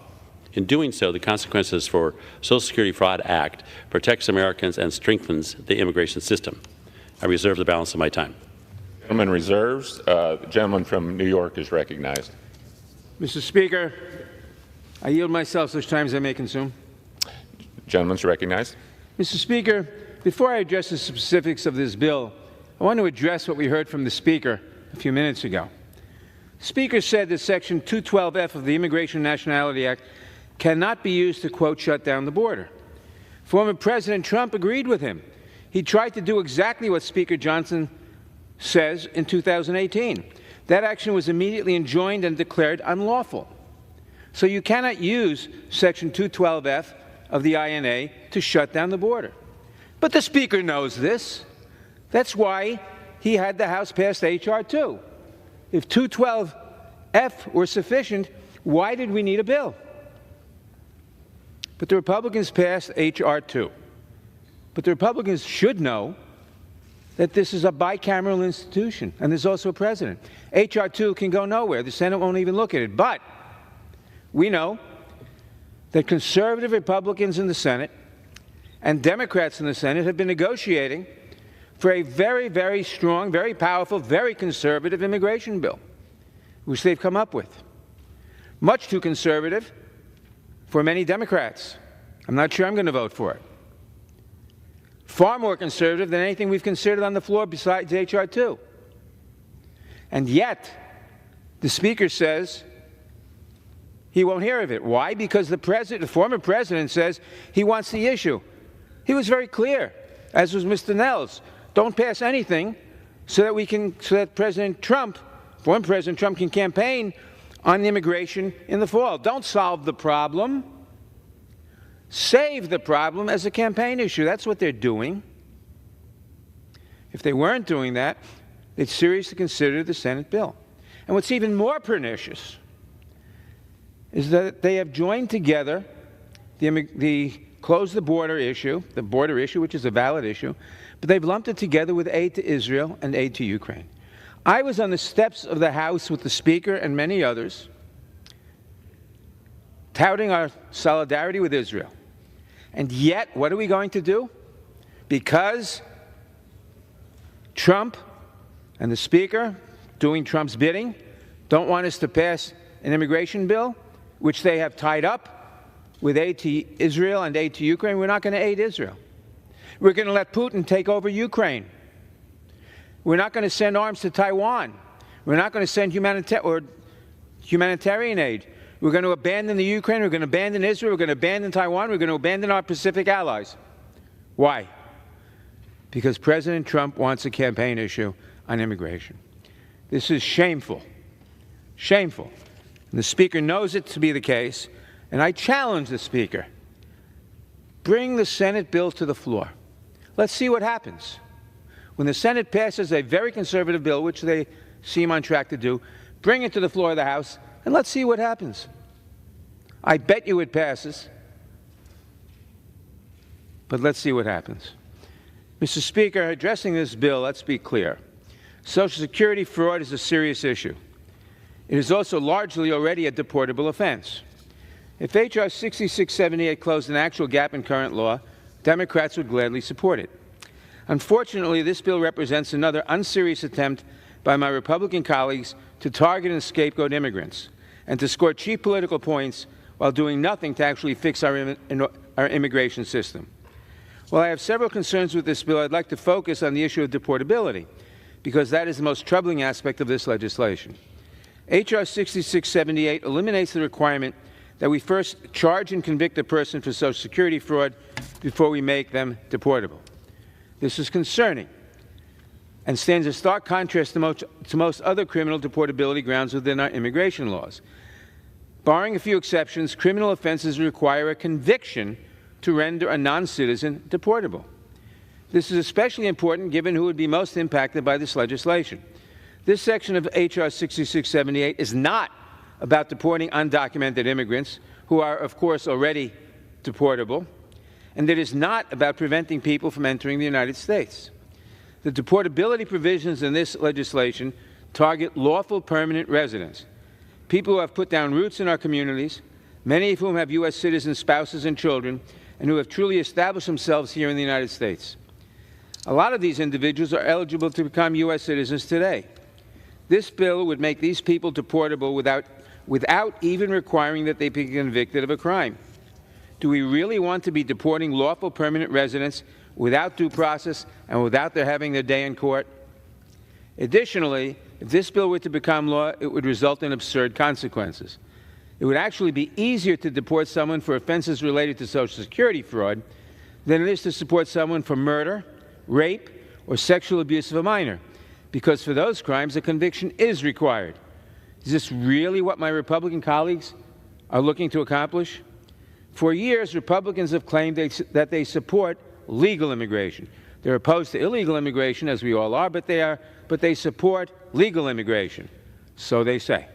In doing so, the consequences for Social Security Fraud Act protects Americans and strengthens the immigration system. I reserve the balance of my time. The gentleman reserves. The gentleman from New York is recognized. Mr. Speaker, I yield myself such time as I may consume. The gentleman's recognized. Mr. Speaker, before I address the specifics of this bill, I want to address what we heard from the Speaker a few minutes ago. The Speaker said that Section 212F of the Immigration and Nationality Act cannot be used to, quote, shut down the border. Former President Trump agreed with him. He tried to do exactly what Speaker Johnson says in 2018. That action was immediately enjoined and declared unlawful. So you cannot use Section 212F of the INA to shut down the border. But the Speaker knows this. That's why he had the House pass H.R. 2. If 212F were sufficient, why did we need a bill? But the Republicans passed H.R. 2. But the Republicans should know that this is a bicameral institution, and there's also a president. H.R. 2 can go nowhere. The Senate won't even look at it. But we know that conservative Republicans in the Senate and Democrats in the Senate have been negotiating for a very, very strong, very powerful, very conservative immigration bill, which they've come up with. Much too conservative for many Democrats. I'm not sure I'm going to vote for it. Far more conservative than anything we've considered on the floor besides H.R. 2. And yet, the Speaker says he won't hear of it. Why? Because the former president says he wants the issue. He was very clear, as was Mr. Nels. Don't pass anything so that President Trump, former President Trump, can campaign on immigration in the fall. Don't solve the problem. Save the problem as a campaign issue. That's what they're doing. If they weren't doing that, they'd seriously consider the Senate bill. And what's even more pernicious is that they have joined together the close the border issue, which is a valid issue, but they've lumped it together with aid to Israel and aid to Ukraine. I was on the steps of the House with the Speaker and many others, touting our solidarity with Israel. And yet, what are we going to do? Because Trump and the Speaker, doing Trump's bidding, don't want us to pass an immigration bill, which they have tied up with aid to Israel and aid to Ukraine. We're not going to aid Israel. We're going to let Putin take over Ukraine. We're not going to send arms to Taiwan. We're not going to send humanitarian aid. We're going to abandon the Ukraine. We're going to abandon Israel. We're going to abandon Taiwan. We're going to abandon our Pacific allies. Why? Because President Trump wants a campaign issue on immigration. This is shameful. Shameful. And the Speaker knows it to be the case. And I challenge the Speaker. Bring the Senate bill to the floor. Let's see what happens. When the Senate passes a very conservative bill, which they seem on track to do, bring it to the floor of the House, and let's see what happens. I bet you it passes. But let's see what happens. Mr. Speaker, addressing this bill, let's be clear. Social Security fraud is a serious issue. It is also largely already a deportable offense. If H.R. 6678 closed an actual gap in current law, Democrats would gladly support it. Unfortunately, this bill represents another unserious attempt by my Republican colleagues to target and scapegoat immigrants and to score cheap political points while doing nothing to actually fix our immigration system. While I have several concerns with this bill, I'd like to focus on the issue of deportability, because that is the most troubling aspect of this legislation. H.R. 6678 eliminates the requirement that we first charge and convict a person for Social Security fraud before we make them deportable. This is concerning and stands in stark contrast to most other criminal deportability grounds within our immigration laws. Barring a few exceptions, criminal offenses require a conviction to render a non-citizen deportable. This is especially important given who would be most impacted by this legislation. This section of H.R. 6678 is not about deporting undocumented immigrants who are, of course, already deportable, and it is not about preventing people from entering the United States. The deportability provisions in this legislation target lawful permanent residents, people who have put down roots in our communities, many of whom have U.S. citizen spouses and children, and who have truly established themselves here in the United States. A lot of these individuals are eligible to become U.S. citizens today. This bill would make these people deportable without even requiring that they be convicted of a crime. Do we really want to be deporting lawful permanent residents without due process and without their having their day in court? Additionally, if this bill were to become law, it would result in absurd consequences. It would actually be easier to deport someone for offenses related to Social Security fraud than it is to support someone for murder, rape, or sexual abuse of a minor, because for those crimes, a conviction is required. Is this really what my Republican colleagues are looking to accomplish? For years, Republicans have claimed that they support legal immigration. They're opposed to illegal immigration, as we all are, but they support legal immigration, so they say.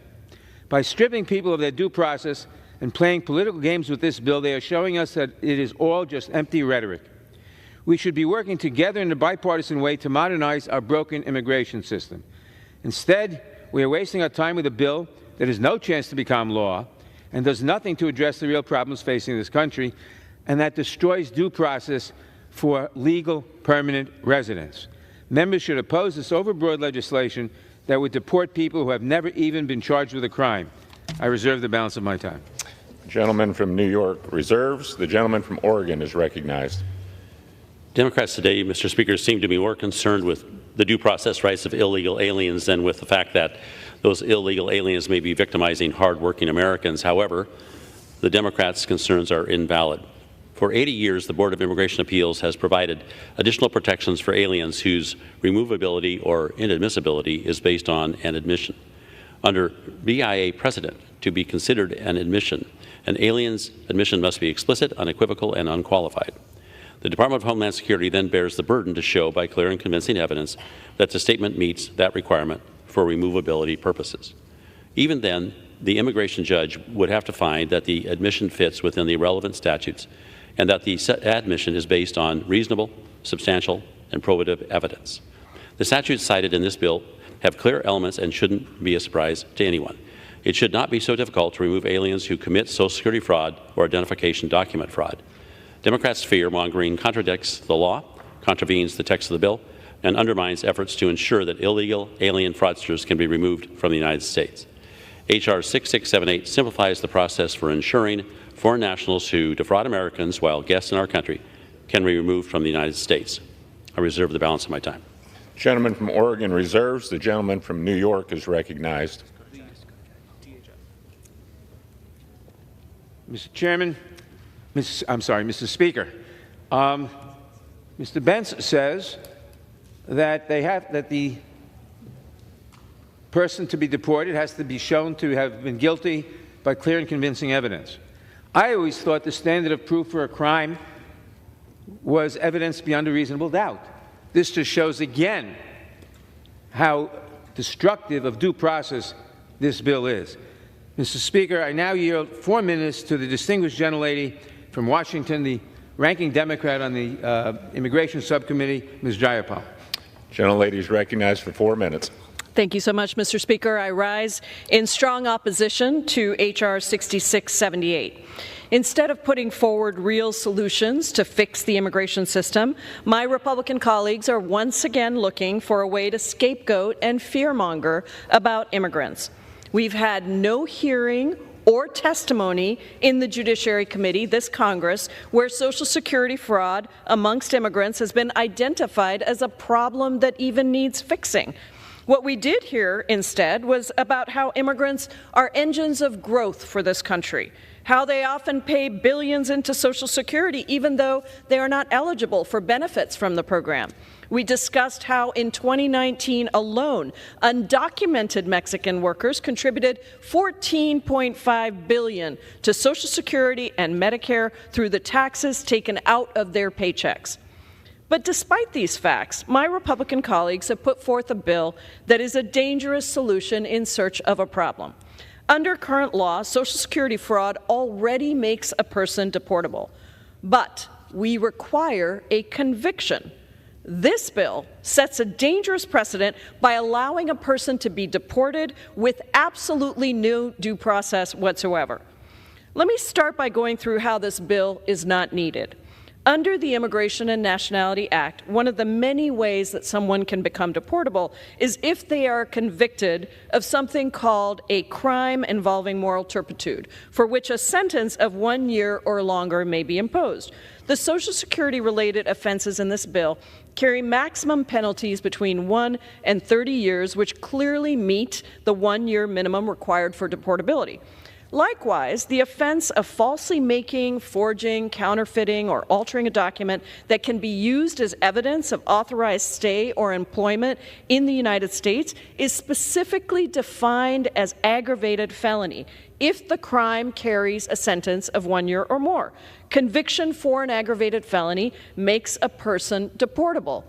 By stripping people of their due process and playing political games with this bill, they are showing us that it is all just empty rhetoric. We should be working together in a bipartisan way to modernize our broken immigration system. Instead, we are wasting our time with a bill that has no chance to become law and does nothing to address the real problems facing this country, and that destroys due process for legal permanent residents. Members should oppose this overbroad legislation that would deport people who have never even been charged with a crime. I reserve the balance of my time. The gentleman from New York reserves. The gentleman from Oregon is recognized. Democrats today, Mr. Speaker, seem to be more concerned with the due process rights of illegal aliens than with the fact that those illegal aliens may be victimizing hardworking Americans. However, the Democrats' concerns are invalid. For 80 years, the Board of Immigration Appeals has provided additional protections for aliens whose removability or inadmissibility is based on an admission. Under BIA precedent, to be considered an admission, an alien's admission must be explicit, unequivocal, and unqualified. The Department of Homeland Security then bears the burden to show by clear and convincing evidence that the statement meets that requirement for removability purposes. Even then, the immigration judge would have to find that the admission fits within the relevant statutes and that the admission is based on reasonable, substantial, and probative evidence. The statutes cited in this bill have clear elements and shouldn't be a surprise to anyone. It should not be so difficult to remove aliens who commit Social Security fraud or identification document fraud. Democrats' fear-mongering contradicts the law, contravenes the text of the bill, and undermines efforts to ensure that illegal alien fraudsters can be removed from the United States. H.R. 6678 simplifies the process for ensuring foreign nationals who defraud Americans while guests in our country can be removed from the United States. I reserve the balance of my time. The gentleman from Oregon reserves. The gentleman from New York is recognized. Mr. Chairman, Mr. Speaker, Mr. Bentz says that the person to be deported has to be shown to have been guilty by clear and convincing evidence. I always thought the standard of proof for a crime was evidence beyond a reasonable doubt. This just shows again how destructive of due process this bill is. Mr. Speaker, I now yield 4 minutes to the distinguished gentlelady from Washington, the ranking Democrat on the Immigration Subcommittee, Ms. Jayapal. Gentlelady is recognized for 4 minutes. Thank you so much, Mr. Speaker. I rise in strong opposition to H.R. 6678. Instead of putting forward real solutions to fix the immigration system, my Republican colleagues are once again looking for a way to scapegoat and fearmonger about immigrants. We've had no hearing or testimony in the Judiciary Committee, this Congress, where Social Security fraud amongst immigrants has been identified as a problem that even needs fixing. What we did hear instead was about how immigrants are engines of growth for this country, how they often pay billions into Social Security even though they are not eligible for benefits from the program. We discussed how in 2019 alone, undocumented Mexican workers contributed $14.5 billion to Social Security and Medicare through the taxes taken out of their paychecks. But despite these facts, my Republican colleagues have put forth a bill that is a dangerous solution in search of a problem. Under current law, Social Security fraud already makes a person deportable, but we require a conviction. This bill sets a dangerous precedent by allowing a person to be deported with absolutely no due process whatsoever. Let me start by going through how this bill is not needed. Under the Immigration and Nationality Act, one of the many ways that someone can become deportable is if they are convicted of something called a crime involving moral turpitude, for which a sentence of 1 year or longer may be imposed. The Social Security-related offenses in this bill carry maximum penalties between 1 and 30 years, which clearly meet the 1-year minimum required for deportability. Likewise, the offense of falsely making, forging, counterfeiting, or altering a document that can be used as evidence of authorized stay or employment in the United States is specifically defined as aggravated felony if the crime carries a sentence of 1 year or more. Conviction for an aggravated felony makes a person deportable.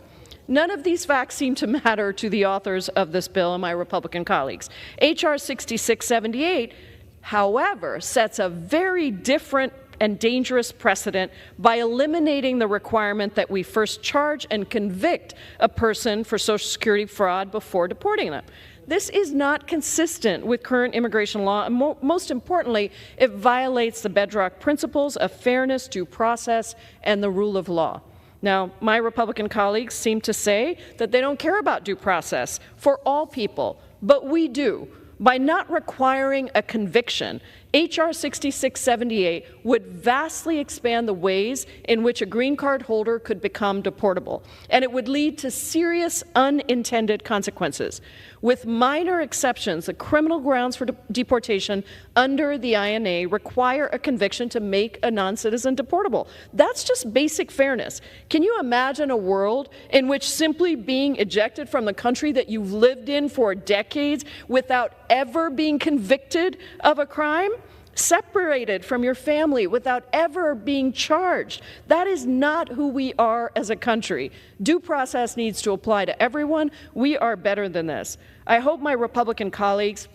None of these facts seem to matter to the authors of this bill and my Republican colleagues. H.R. 6678 however, sets a very different and dangerous precedent by eliminating the requirement that we first charge and convict a person for Social Security fraud before deporting them. This is not consistent with current immigration law, and most importantly, it violates the bedrock principles of fairness, due process, and the rule of law. Now, my Republican colleagues seem to say that they don't care about due process for all people, but we do. By not requiring a conviction, H.R. 6678 would vastly expand the ways in which a green card holder could become deportable, and it would lead to serious unintended consequences. With minor exceptions, the criminal grounds for deportation under the INA require a conviction to make a non-citizen deportable. That's just basic fairness. Can you imagine a world in which simply being ejected from the country that you've lived in for decades without ever being convicted of a crime? Separated from your family without ever being charged. That is not who we are as a country. Due process needs to apply to everyone. We are better than this. I hope my Republican colleagues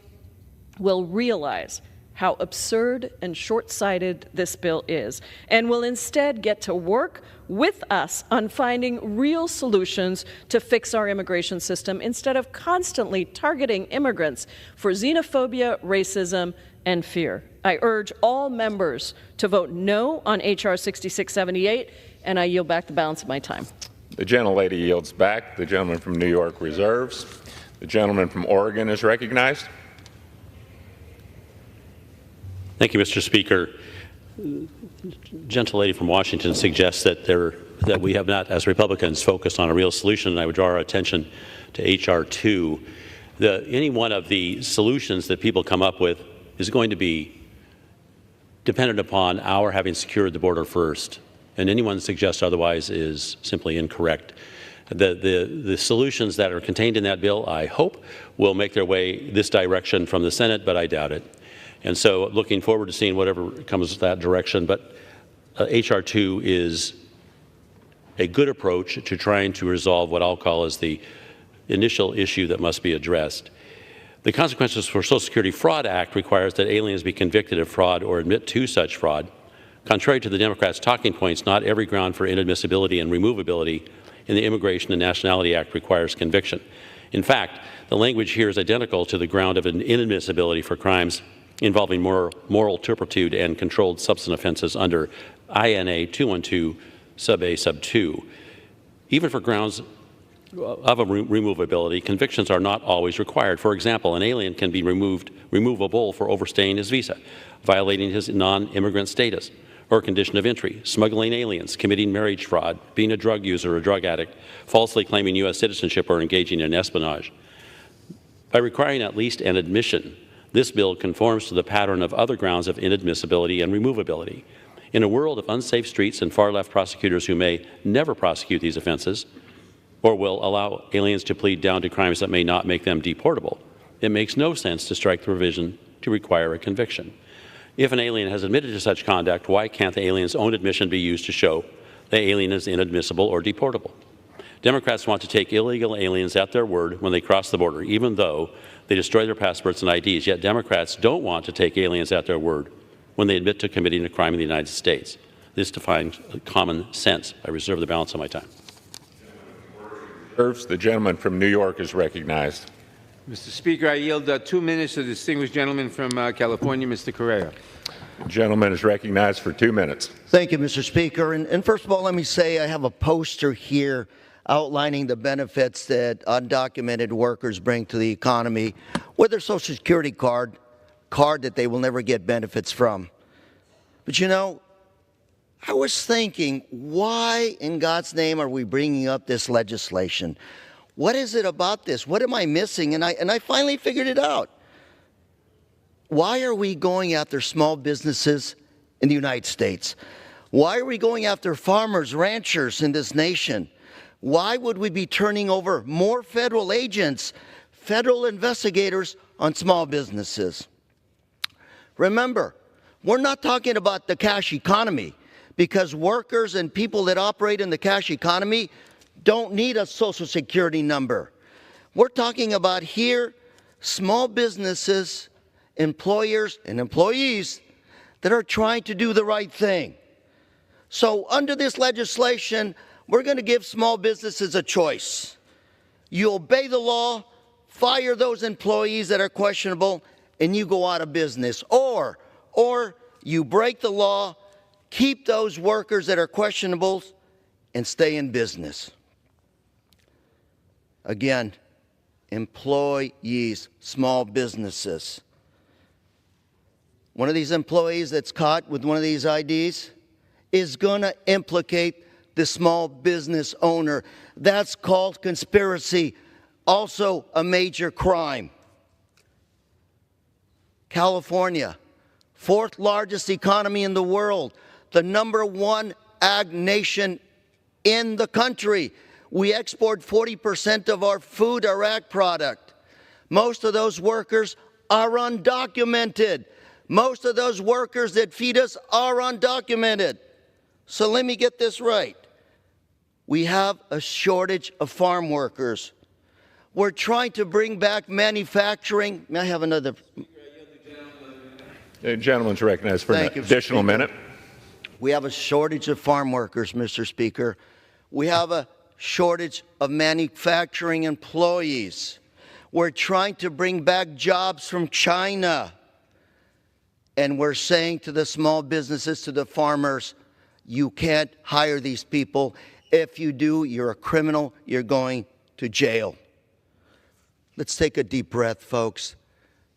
will realize how absurd and short-sighted this bill is, and will instead get to work with us on finding real solutions to fix our immigration system instead of constantly targeting immigrants for xenophobia, racism, and fear. I urge all members to vote no on H.R. 6678, and I yield back the balance of my time. The gentlelady yields back. The gentleman from New York reserves. The gentleman from Oregon is recognized. Thank you, Mr. Speaker. Gentlelady from Washington suggests that we have not, as Republicans, focused on a real solution, and I would draw our attention to H.R. 2. Any one of the solutions that people come up with is going to be dependent upon our having secured the border first, and anyone that suggests otherwise is simply incorrect. The solutions that are contained in that bill, I hope, will make their way this direction from the Senate, but I doubt it. And so looking forward to seeing whatever comes that direction, but H.R. 2 is a good approach to trying to resolve what I'll call as the initial issue that must be addressed. The Consequences for Social Security Fraud Act requires that aliens be convicted of fraud or admit to such fraud. Contrary to the Democrats' talking points, not every ground for inadmissibility and removability in the Immigration and Nationality Act requires conviction. In fact, the language here is identical to the ground of an inadmissibility for crimes involving moral turpitude and controlled substance offenses under INA 212 sub A sub 2. Even for grounds of a removability, convictions are not always required. For example, an alien can be removable for overstaying his visa, violating his non-immigrant status or condition of entry, smuggling aliens, committing marriage fraud, being a drug user or drug addict, falsely claiming U.S. citizenship, or engaging in espionage. By requiring at least an admission, this bill conforms to the pattern of other grounds of inadmissibility and removability. In a world of unsafe streets and far-left prosecutors who may never prosecute these offenses, or will allow aliens to plead down to crimes that may not make them deportable, it makes no sense to strike the provision to require a conviction. If an alien has admitted to such conduct, why can't the alien's own admission be used to show the alien is inadmissible or deportable? Democrats want to take illegal aliens at their word when they cross the border, even though they destroy their passports and IDs. Yet Democrats don't want to take aliens at their word when they admit to committing a crime in the United States. This defines common sense. I reserve the balance of my time. The gentleman from New York is recognized. Mr. Speaker, I yield 2 minutes to the distinguished gentleman from California, Mr. Correa. The gentleman is recognized for 2 minutes. Thank you, Mr. Speaker. And first of all, let me say I have a poster here outlining the benefits that undocumented workers bring to the economy with their Social Security card that they will never get benefits from. But you know, I was thinking, why in God's name are we bringing up this legislation? What is it about this? What am I missing? And I finally figured it out. Why are we going after small businesses in the United States? Why are we going after farmers, ranchers in this nation? Why would we be turning over more federal agents, federal investigators on small businesses? Remember, we're not talking about the cash economy, because workers and people that operate in the cash economy don't need a Social Security number. We're talking about here small businesses, employers, and employees that are trying to do the right thing. So under this legislation, we're going to give small businesses a choice. You obey the law, fire those employees that are questionable, and you go out of business. Or you break the law, keep those workers that are questionable, and stay in business. Again, employees, small businesses. One of these employees that's caught with one of these IDs is going to implicate the small business owner. That's called conspiracy, also a major crime. California, fourth largest economy in the world, the #1 ag nation in the country. We export 40% of our food, our ag product. Most of those workers are undocumented. Most of those workers that feed us are undocumented. So let me get this right. We have a shortage of farm workers. We're trying to bring back manufacturing. May I have another? The gentleman's recognized for an additional minute. We have a shortage of farm workers, Mr. Speaker. We have a shortage of manufacturing employees. We're trying to bring back jobs from China. And we're saying to the small businesses, to the farmers, you can't hire these people. If you do, you're a criminal. You're going to jail. Let's take a deep breath, folks.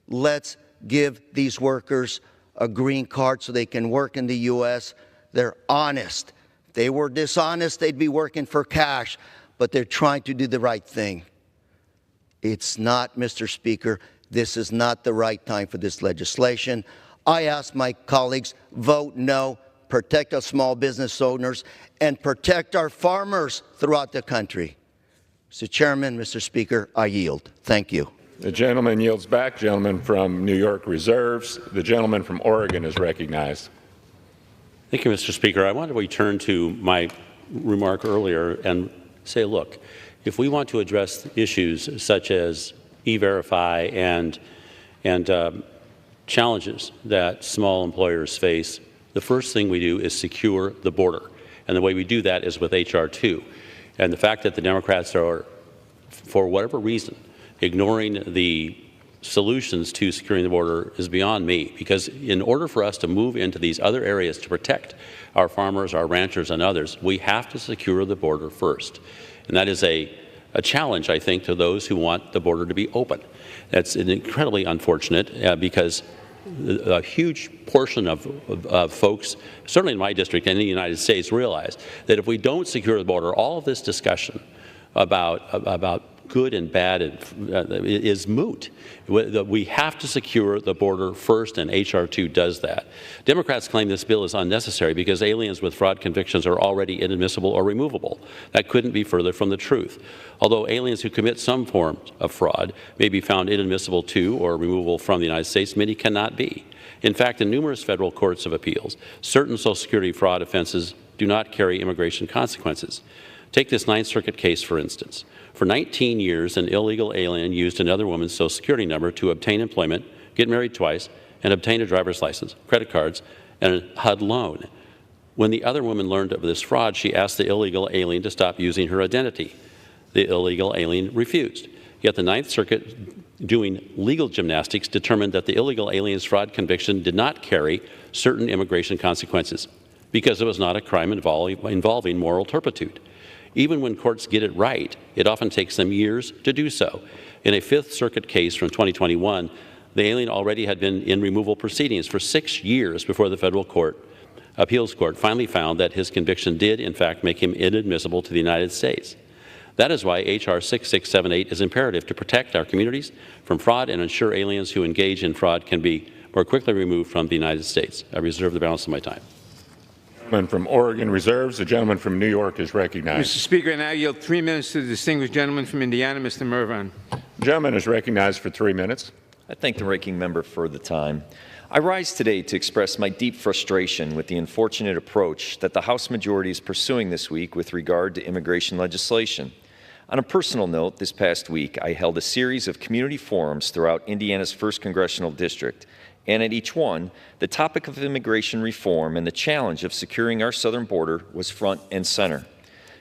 Let's give these workers a green card so they can work in the U.S. They're honest. If they were dishonest, they'd be working for cash, but they're trying to do the right thing. It's not, Mr. Speaker, this is not the right time for this legislation. I ask my colleagues, vote no, protect our small business owners, and protect our farmers throughout the country. Mr. Chairman, Mr. Speaker, I yield. Thank you. The gentleman yields back. Gentleman from New York reserves. The gentleman from Oregon is recognized. Thank you, Mr. Speaker. I want to return to my remark earlier and say, look, if we want to address issues such as E-Verify and challenges that small employers face, the first thing we do is secure the border. And the way we do that is with H.R. 2. And the fact that the Democrats are, for whatever reason, ignoring the solutions to securing the border is beyond me, because in order for us to move into these other areas to protect our farmers, our ranchers, and others, we have to secure the border first. And that is a challenge, I think, to those who want the border to be open. That's incredibly unfortunate because a huge portion of folks, certainly in my district and in the United States, realize that if we don't secure the border, all of this discussion about good and bad is moot. We have to secure the border first, and H.R. 2 does that. Democrats claim this bill is unnecessary because aliens with fraud convictions are already inadmissible or removable. That couldn't be further from the truth. Although aliens who commit some form of fraud may be found inadmissible to or removable from the United States, many cannot be. In fact, in numerous federal courts of appeals, certain Social Security fraud offenses do not carry immigration consequences. Take this Ninth Circuit case, for instance. For 19 years, an illegal alien used another woman's Social Security number to obtain employment, get married twice, and obtain a driver's license, credit cards, and a HUD loan. When the other woman learned of this fraud, she asked the illegal alien to stop using her identity. The illegal alien refused. Yet the Ninth Circuit, doing legal gymnastics, determined that the illegal alien's fraud conviction did not carry certain immigration consequences because it was not a crime involving moral turpitude. Even when courts get it right, it often takes them years to do so. In a Fifth Circuit case from 2021, the alien already had been in removal proceedings for 6 years before the federal appeals court finally found that his conviction did, in fact, make him inadmissible to the United States. That is why H.R. 6678 is imperative to protect our communities from fraud and ensure aliens who engage in fraud can be more quickly removed from the United States. I reserve the balance of my time. The gentleman from Oregon reserves. The gentleman from New York is recognized. Mr. Speaker, I now yield 3 minutes to the distinguished gentleman from Indiana, Mr. Mervan. The gentleman is recognized for 3 minutes. I thank the ranking member for the time. I rise today to express my deep frustration with the unfortunate approach that the House majority is pursuing this week with regard to immigration legislation. On a personal note, this past week, I held a series of community forums throughout Indiana's 1st Congressional District, and at each one, the topic of immigration reform and the challenge of securing our southern border was front and center.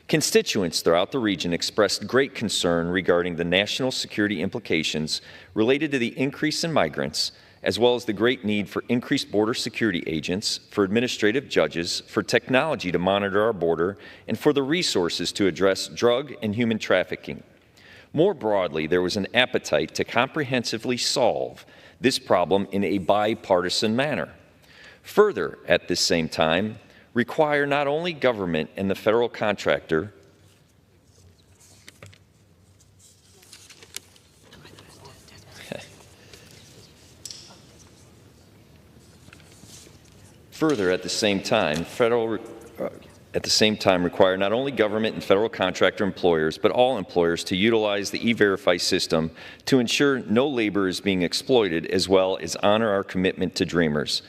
Constituents throughout the region expressed great concern regarding the national security implications related to the increase in migrants, as well as the great need for increased border security agents, for administrative judges, for technology to monitor our border, and for the resources to address drug and human trafficking. More broadly, there was an appetite to comprehensively solve this problem in a bipartisan manner. Further, at this same time, require not only government and the federal contractor Further, at the same time, require not only government and federal contractor employers, but all employers to utilize the E-Verify system to ensure no labor is being exploited, as well as honor our commitment to Dreamers.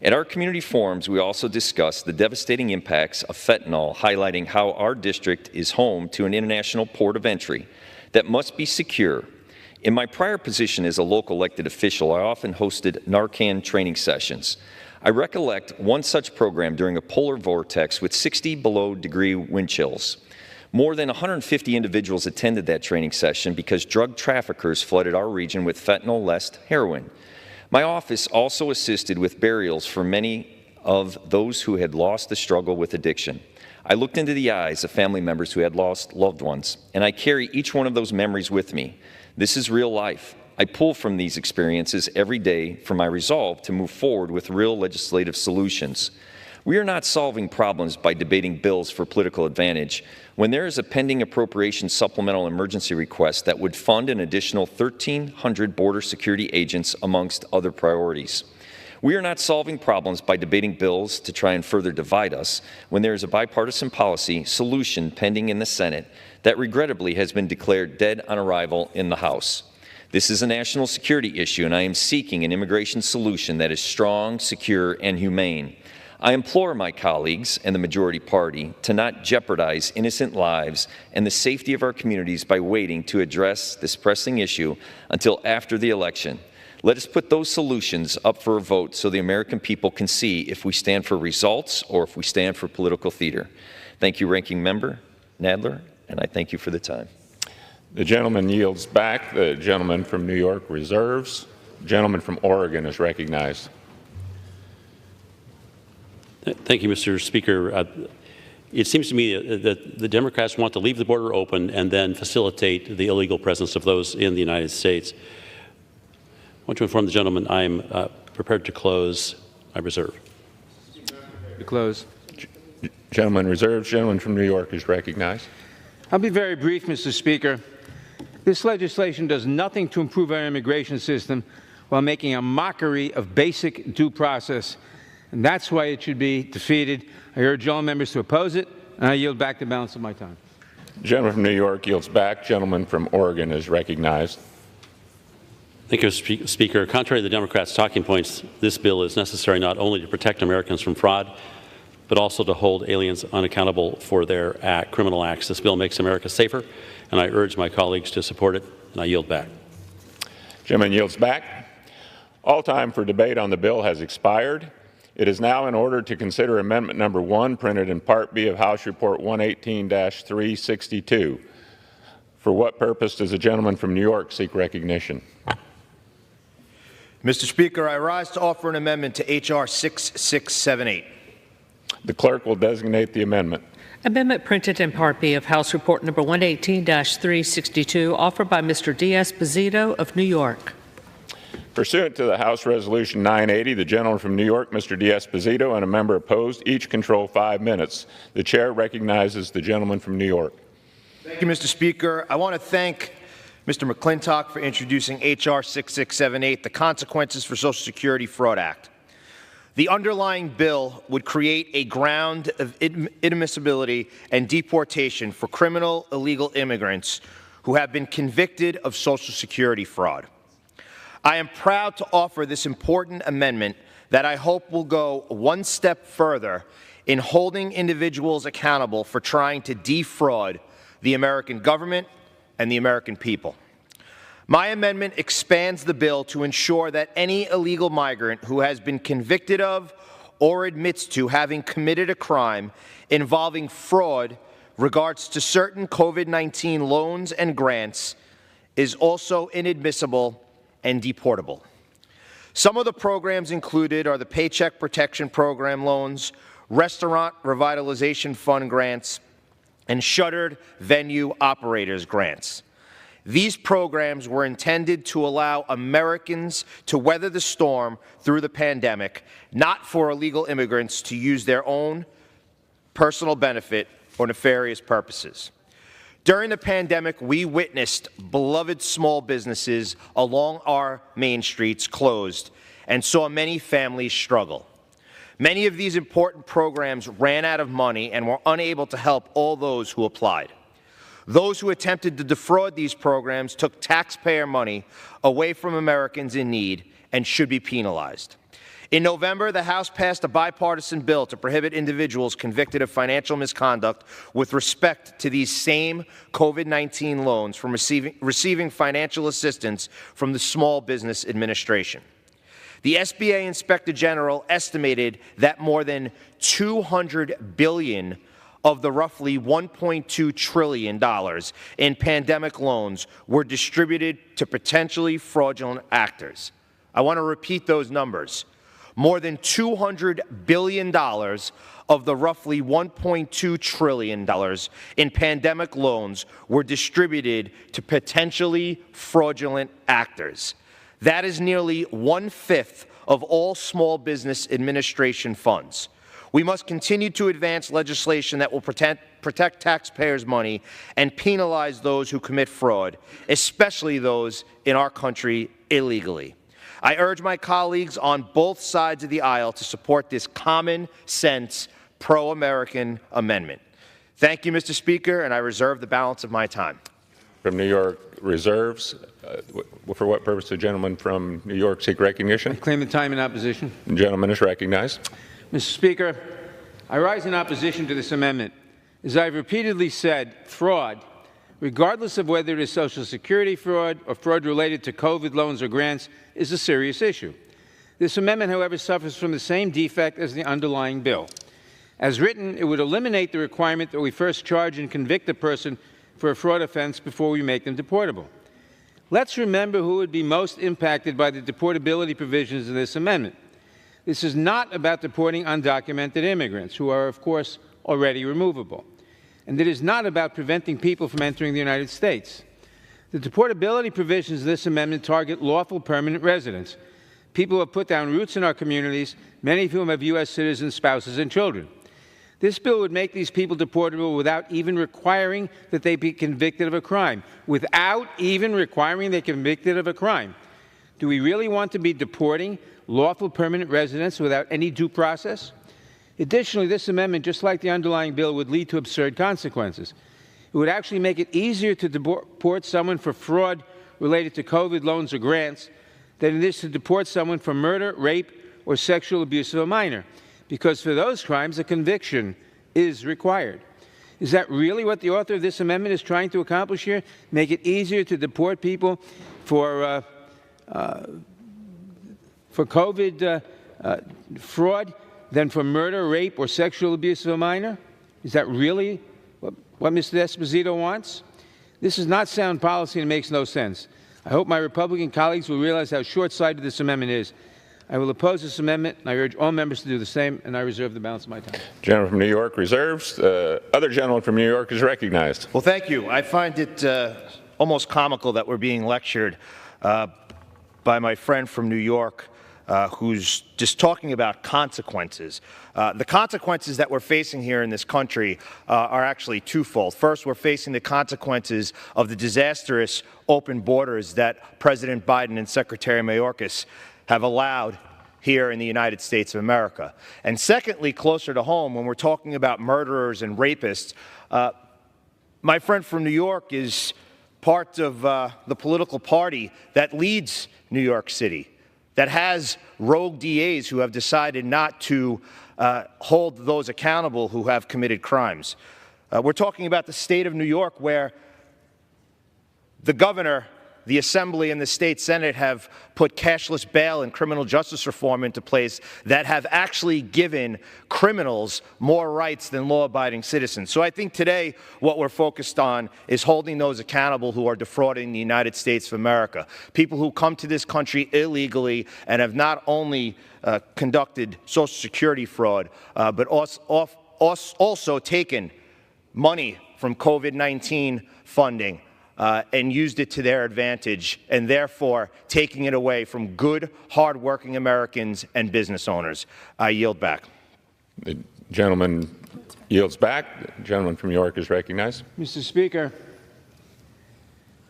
At our community forums, we also discussed the devastating impacts of fentanyl, highlighting how our district is home to an international port of entry that must be secure. In my prior position as a local elected official, I often hosted Narcan training sessions. I recollect one such program during a polar vortex with 60-below-degree wind chills. More than 150 individuals attended that training session because drug traffickers flooded our region with fentanyl-laced heroin. My office also assisted with burials for many of those who had lost the struggle with addiction. I looked into the eyes of family members who had lost loved ones, and I carry each one of those memories with me. This is real life. I pull from these experiences every day for my resolve to move forward with real legislative solutions. We are not solving problems by debating bills for political advantage when there is a pending appropriation supplemental emergency request that would fund an additional 1,300 border security agents amongst other priorities. We are not solving problems by debating bills to try and further divide us when there is a bipartisan policy solution pending in the Senate that regrettably has been declared dead on arrival in the House. This is a national security issue, and I am seeking an immigration solution that is strong, secure, and humane. I implore my colleagues and the majority party to not jeopardize innocent lives and the safety of our communities by waiting to address this pressing issue until after the election. Let us put those solutions up for a vote so the American people can see if we stand for results or if we stand for political theater. Thank you, Ranking Member Nadler, and I thank you for the time. The gentleman yields back. The gentleman from New York reserves. The gentleman from Oregon is recognized. Thank you, Mr. Speaker. It seems to me that the Democrats want to leave the border open and then facilitate the illegal presence of those in the United States. I want to inform the gentleman I am prepared to close my reserve. To close. Gentleman reserves. Gentleman from New York is recognized. I'll be very brief, Mr. Speaker. This legislation does nothing to improve our immigration system while making a mockery of basic due process, and that's why it should be defeated. I urge all members to oppose it, and I yield back the balance of my time. Gentleman from New York yields back. Gentleman from Oregon is recognized. Thank you, Speaker. Contrary to the Democrats' talking points, this bill is necessary not only to protect Americans from fraud, but also to hold aliens unaccountable for their criminal acts. This bill makes America safer, and I urge my colleagues to support it, and I yield back. Gentleman yields back. All time for debate on the bill has expired. It is now in order to consider Amendment Number 1, printed in Part B of House Report 118-362. For what purpose does the gentleman from New York seek recognition? Mr. Speaker, I rise to offer an amendment to H.R. 6678. The clerk will designate the amendment. Amendment printed in Part B of House Report Number 118-362, offered by Mr. D'Esposito of New York. Pursuant to the House Resolution 980, the gentleman from New York, Mr. D'Esposito, and a member opposed each control 5 minutes. The chair recognizes the gentleman from New York. Thank you, Mr. Speaker. I want to thank Mr. McClintock for introducing H.R. 6678, the Consequences for Social Security Fraud Act. The underlying bill would create a ground of inadmissibility and deportation for criminal illegal immigrants who have been convicted of Social Security fraud. I am proud to offer this important amendment that I hope will go one step further in holding individuals accountable for trying to defraud the American government and the American people. My amendment expands the bill to ensure that any illegal migrant who has been convicted of or admits to having committed a crime involving fraud regards to certain COVID-19 loans and grants is also inadmissible and deportable. Some of the programs included are the Paycheck Protection Program loans, Restaurant Revitalization Fund grants, and Shuttered Venue Operators grants. These programs were intended to allow Americans to weather the storm through the pandemic, not for illegal immigrants to use their own personal benefit or nefarious purposes. During the pandemic, we witnessed beloved small businesses along our main streets closed and saw many families struggle. Many of these important programs ran out of money and were unable to help all those who applied. Those who attempted to defraud these programs took taxpayer money away from Americans in need and should be penalized. In November, the House passed a bipartisan bill to prohibit individuals convicted of financial misconduct with respect to these same COVID-19 loans from receiving financial assistance from the Small Business Administration. The SBA Inspector General estimated that more than $200 billion of the roughly $1.2 trillion in pandemic loans were distributed to potentially fraudulent actors. I want to repeat those numbers. More than $200 billion of the roughly $1.2 trillion in pandemic loans were distributed to potentially fraudulent actors. That is nearly 1/5 of all Small Business Administration funds. We must continue to advance legislation that will protect taxpayers' money and penalize those who commit fraud, especially those in our country illegally. I urge my colleagues on both sides of the aisle to support this common-sense, pro-American amendment. Thank you, Mr. Speaker, and I reserve the balance of my time. From New York reserves. For what purpose the gentleman from New York seek recognition? I claim the time in opposition. The gentleman is recognized. Mr. Speaker, I rise in opposition to this amendment. As I've repeatedly said, fraud, regardless of whether it is Social Security fraud or fraud related to COVID loans or grants, is a serious issue. This amendment, however, suffers from the same defect as the underlying bill. As written, it would eliminate the requirement that we first charge and convict a person for a fraud offense before we make them deportable. Let's remember who would be most impacted by the deportability provisions of this amendment. This is not about deporting undocumented immigrants, who are, of course, already removable. And it is not about preventing people from entering the United States. The deportability provisions of this amendment target lawful permanent residents, people who have put down roots in our communities, many of whom have U.S. citizens, spouses, and children. This bill would make these people deportable without even requiring that they be convicted of a crime. Without even requiring they be convicted of a crime. Do we really want to be deporting lawful permanent residents without any due process? Additionally, this amendment, just like the underlying bill, would lead to absurd consequences. It would actually make it easier to deport someone for fraud related to COVID loans or grants than it is to deport someone for murder, rape, or sexual abuse of a minor, because for those crimes a conviction is required. Is that really what the author of this amendment is trying to accomplish here? Make it easier to deport people for COVID fraud than for murder, rape, or sexual abuse of a minor? Is that really what Mr. Esposito wants? This is not sound policy and makes no sense. I hope my Republican colleagues will realize how short-sighted this amendment is. I will oppose this amendment, and I urge all members to do the same, and I reserve the balance of my time. Gentleman from New York reserves. Other gentleman from New York is recognized. Well, thank you. I find it almost comical that we're being lectured by my friend from New York who's just talking about consequences. The consequences that we're facing here in this country are actually twofold. First, we're facing the consequences of the disastrous open borders that President Biden and Secretary Mayorkas have allowed here in the United States of America. And secondly, closer to home, when we're talking about murderers and rapists, my friend from New York is part of the political party that leads New York City, that has rogue DAs who have decided not to hold those accountable who have committed crimes. We're talking about the state of New York, where the governor, the Assembly, and the state Senate have put cashless bail and criminal justice reform into place that have actually given criminals more rights than law-abiding citizens. So I think today what we're focused on is holding those accountable who are defrauding the United States of America, people who come to this country illegally and have not only conducted Social Security fraud, but also taken money from COVID-19 funding and used it to their advantage, and therefore taking it away from good, hard-working Americans and business owners. I yield back. The gentleman yields back. The gentleman from New York is recognized. Mr. Speaker,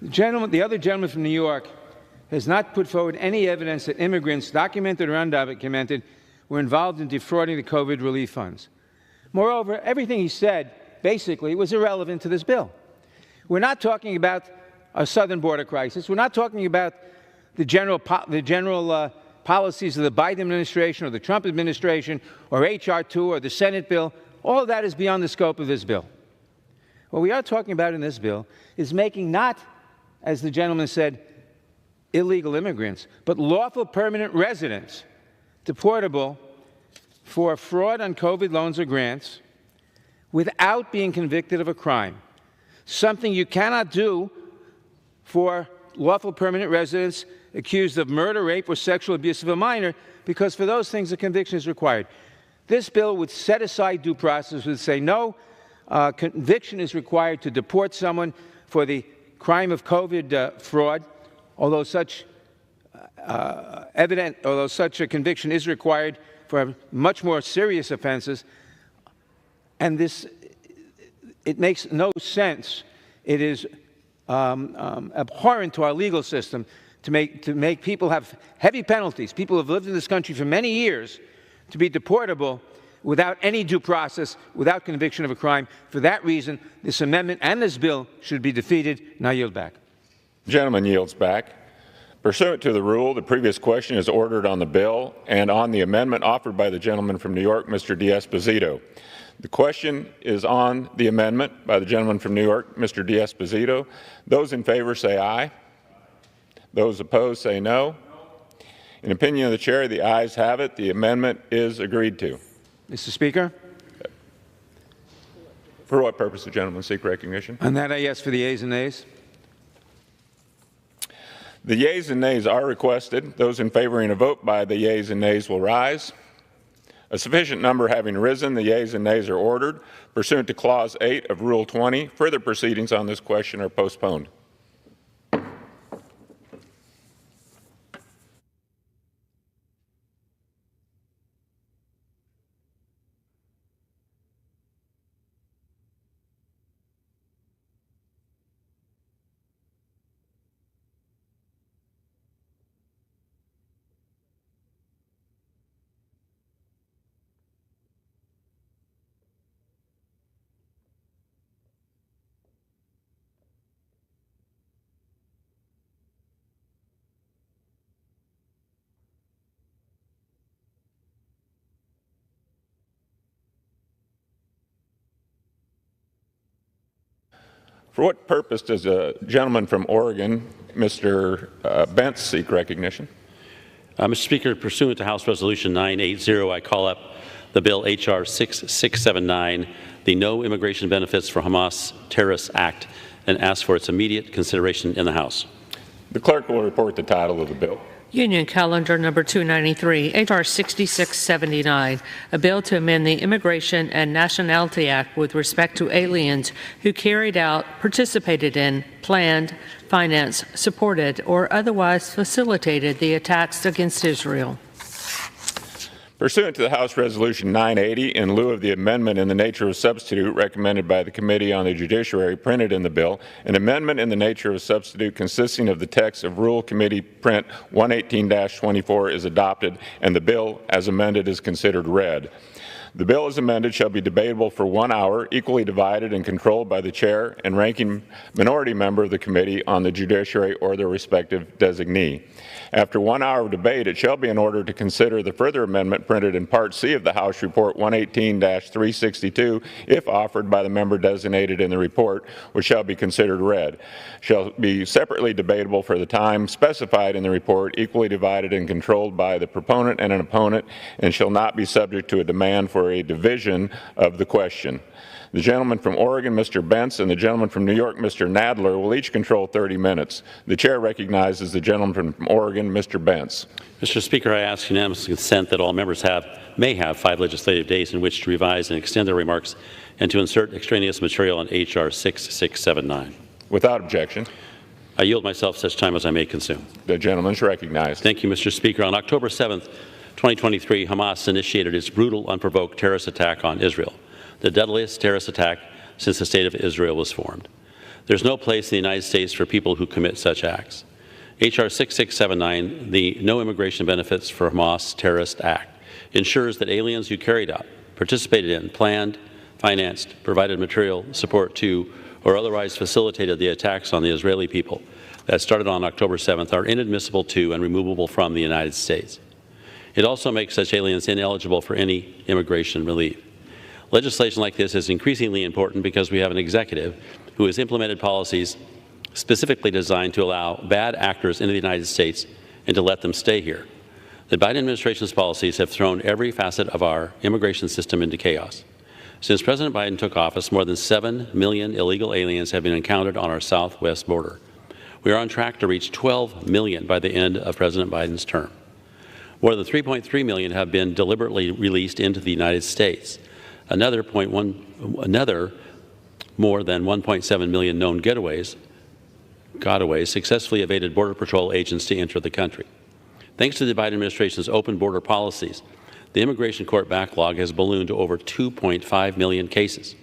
the other gentleman from New York has not put forward any evidence that immigrants, documented or undocumented, were involved in defrauding the COVID relief funds. Moreover, everything he said basically was irrelevant to this bill. We're not talking about a southern border crisis. We're not talking about the general policies of the Biden administration or the Trump administration or H.R. 2 or the Senate bill. All of that is beyond the scope of this bill. What we are talking about in this bill is making not, as the gentleman said, illegal immigrants, but lawful permanent residents deportable for fraud on COVID loans or grants without being convicted of a crime. Something you cannot do for lawful permanent residents accused of murder, rape, or sexual abuse of a minor, because for those things a conviction is required. This bill would set aside due process, would say no, conviction is required to deport someone for the crime of COVID fraud, although such a conviction is required for much more serious offenses. And it makes no sense. It is abhorrent to our legal system to make people have heavy penalties, people who have lived in this country for many years, to be deportable without any due process, without conviction of a crime. For that reason, this amendment and this bill should be defeated. And I yield back. The gentleman yields back. Pursuant to the rule, the previous question is ordered on the bill and on the amendment offered by the gentleman from New York, Mr. D'Esposito. The question is on the amendment by the gentleman from New York, Mr. D'Esposito. Those in favor say aye. Those opposed say no. In opinion of the chair, the ayes have it. The amendment is agreed to. Mr. Speaker? For what purpose the gentleman seek recognition? On that, I ask for the yeas and nays. The yeas and nays are requested. Those in favoring a vote by the yeas and nays will rise. A sufficient number having risen, the yeas and nays are ordered. Pursuant to Clause 8 of Rule 20, further proceedings on this question are postponed. For what purpose does a gentleman from Oregon, Mr. Bentz, seek recognition? Mr. Speaker, pursuant to House Resolution 980, I call up the bill H.R. 6679, the No Immigration Benefits for Hamas Terrorists Act, and ask for its immediate consideration in the House. The clerk will report the title of the bill. Union Calendar number 293, H.R. 6679, a bill to amend the Immigration and Nationality Act with respect to aliens who carried out, participated in, planned, financed, supported, or otherwise facilitated the attacks against Israel. Pursuant to the House Resolution 980, in lieu of the amendment in the nature of a substitute recommended by the Committee on the Judiciary printed in the bill, an amendment in the nature of a substitute consisting of the text of Rule Committee Print 118-24 is adopted, and the bill, as amended, is considered read. The bill as amended shall be debatable for 1 hour, equally divided and controlled by the chair and ranking minority member of the Committee on the Judiciary or their respective designee. After 1 hour of debate, it shall be in order to consider the further amendment printed in Part C of the House Report 118-362, if offered by the member designated in the report, which shall be considered read. Shall be separately debatable for the time specified in the report, equally divided and controlled by the proponent and an opponent, and shall not be subject to a demand for a division of the question. The gentleman from Oregon, Mr. Bentz, and the gentleman from New York, Mr. Nadler, will each control 30 minutes. The chair recognizes the gentleman from Oregon, Mr. Bentz. Mr. Speaker, I ask unanimous consent that all members may have 5 legislative days in which to revise and extend their remarks and to insert extraneous material on H.R. 6679. Without objection. I yield myself such time as I may consume. The gentleman is recognized. Thank you, Mr. Speaker. On October 7th, 2023, Hamas initiated its brutal, unprovoked terrorist attack on Israel, the deadliest terrorist attack since the State of Israel was formed. There's no place in the United States for people who commit such acts. H.R. 6679, the No Immigration Benefits for Hamas Terrorist Act, ensures that aliens who carried out, participated in, planned, financed, provided material support to, or otherwise facilitated the attacks on the Israeli people that started on October 7th are inadmissible to and removable from the United States. It also makes such aliens ineligible for any immigration relief. Legislation like this is increasingly important because we have an executive who has implemented policies specifically designed to allow bad actors into the United States and to let them stay here. The Biden administration's policies have thrown every facet of our immigration system into chaos. Since President Biden took office, more than 7 million illegal aliens have been encountered on our southwest border. We are on track to reach 12 million by the end of President Biden's term. More than 3.3 million have been deliberately released into the United States. Another more than 1.7 million known gotaways successfully evaded Border Patrol agents to enter the country. Thanks to the Biden administration's open border policies, the immigration court backlog has ballooned to over 2.5 million cases.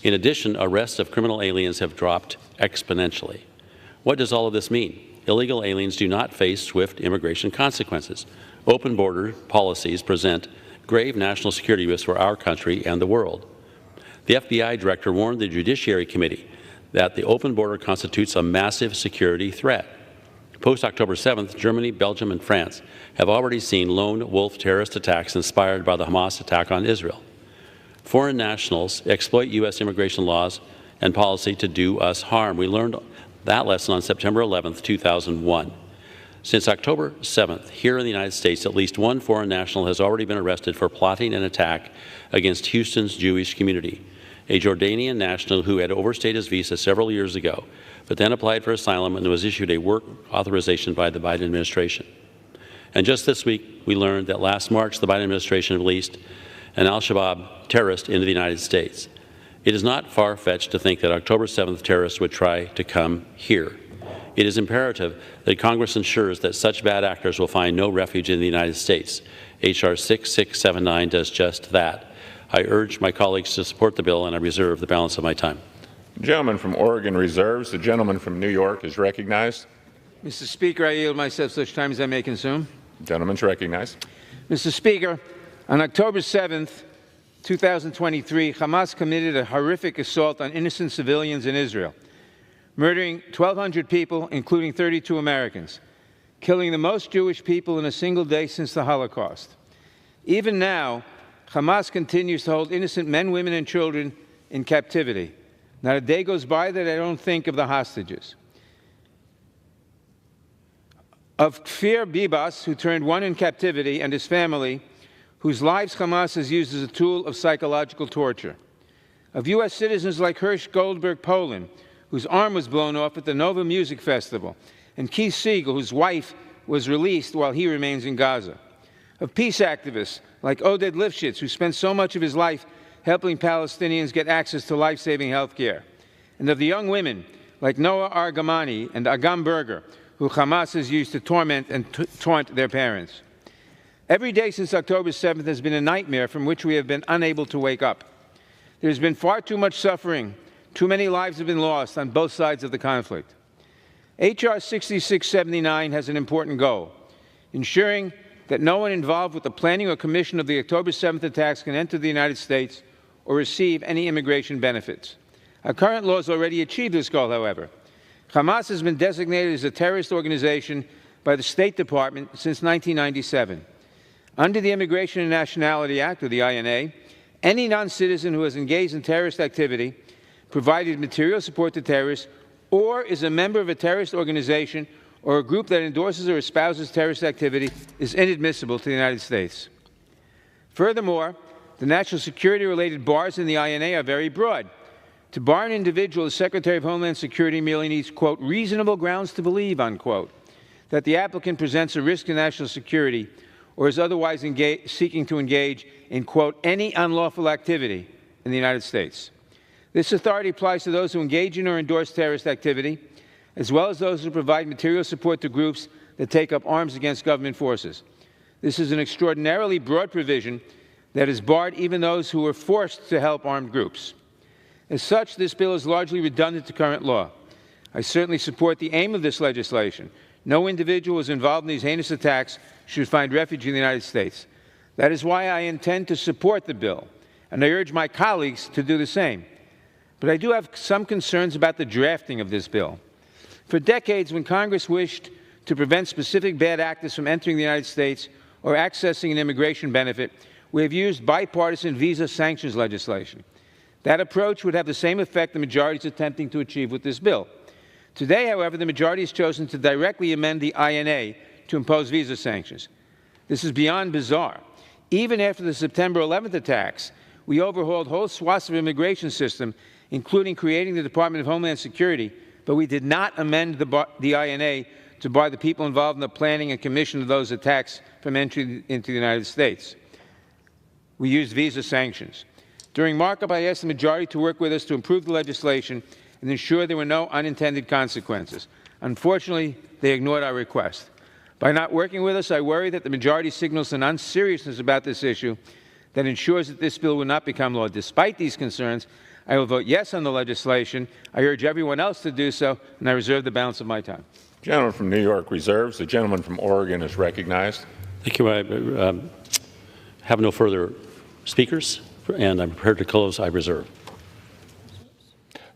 In addition, arrests of criminal aliens have dropped exponentially. What does all of this mean? Illegal aliens do not face swift immigration consequences. Open border policies present grave national security risks for our country and the world. The FBI director warned the Judiciary Committee that the open border constitutes a massive security threat. Post-October 7th, Germany, Belgium, and France have already seen lone wolf terrorist attacks inspired by the Hamas attack on Israel. Foreign nationals exploit U.S. immigration laws and policy to do us harm. We learned that lesson on September 11th, 2001. Since October 7th, here in the United States, at least one foreign national has already been arrested for plotting an attack against Houston's Jewish community. A Jordanian national who had overstayed his visa several years ago, but then applied for asylum and was issued a work authorization by the Biden administration. And just this week, we learned that last March, the Biden administration released an al-Shabaab terrorist into the United States. It is not far-fetched to think that October 7th terrorists would try to come here. It is imperative that Congress ensures that such bad actors will find no refuge in the United States. H.R. 6679 does just that. I urge my colleagues to support the bill, and I reserve the balance of my time. The gentleman from Oregon reserves. The gentleman from New York is recognized. Mr. Speaker, I yield myself such time as I may consume. The gentleman is recognized. Mr. Speaker, on October 7th, 2023, Hamas committed a horrific assault on innocent civilians in Israel, murdering 1,200 people, including 32 Americans, killing the most Jewish people in a single day since the Holocaust. Even now, Hamas continues to hold innocent men, women, and children in captivity. Not a day goes by that I don't think of the hostages. Of Kfir Bibas, who turned one in captivity, and his family, whose lives Hamas has used as a tool of psychological torture. Of U.S. citizens like Hirsch Goldberg Poland, whose arm was blown off at the Nova Music Festival, and Keith Siegel, whose wife was released while he remains in Gaza. Of peace activists like Oded Lifshitz, who spent so much of his life helping Palestinians get access to life-saving health care. And of the young women like Noah Argamani and Agam Berger, who Hamas has used to torment and taunt their parents. Every day since October 7th has been a nightmare from which we have been unable to wake up. There has been far too much suffering. Too many lives have been lost on both sides of the conflict. H.R. 6679 has an important goal, ensuring that no one involved with the planning or commission of the October 7th attacks can enter the United States or receive any immigration benefits. Our current laws already achieve this goal, however. Hamas has been designated as a terrorist organization by the State Department since 1997. Under the Immigration and Nationality Act, or the INA, any non-citizen who has engaged in terrorist activity, provided material support to terrorists, or is a member of a terrorist organization or a group that endorses or espouses terrorist activity is inadmissible to the United States. Furthermore, the national security-related bars in the INA are very broad. To bar an individual, the Secretary of Homeland Security merely needs, quote, reasonable grounds to believe, unquote, that the applicant presents a risk to national security or is otherwise seeking to engage in, quote, any unlawful activity in the United States. This authority applies to those who engage in or endorse terrorist activity, as well as those who provide material support to groups that take up arms against government forces. This is an extraordinarily broad provision that has barred even those who were forced to help armed groups. As such, this bill is largely redundant to current law. I certainly support the aim of this legislation. No individual who is involved in these heinous attacks should find refuge in the United States. That is why I intend to support the bill, and I urge my colleagues to do the same. But I do have some concerns about the drafting of this bill. For decades, when Congress wished to prevent specific bad actors from entering the United States or accessing an immigration benefit, we have used bipartisan visa sanctions legislation. That approach would have the same effect the majority is attempting to achieve with this bill. Today, however, the majority has chosen to directly amend the INA to impose visa sanctions. This is beyond bizarre. Even after the September 11th attacks, we overhauled whole swaths of immigration system, including creating the Department of Homeland Security, but we did not amend the INA to bar the people involved in the planning and commission of those attacks from entry into the United States. We used visa sanctions. During markup, I asked the majority to work with us to improve the legislation and ensure there were no unintended consequences. Unfortunately, they ignored our request. By not working with us, I worry that the majority signals an unseriousness about this issue that ensures that this bill will not become law. Despite these concerns, I will vote yes on the legislation. I urge everyone else to do so, and I reserve the balance of my time. The gentleman from New York reserves. The gentleman from Oregon is recognized. Thank you. I have no further speakers, and I'm prepared to close. I reserve.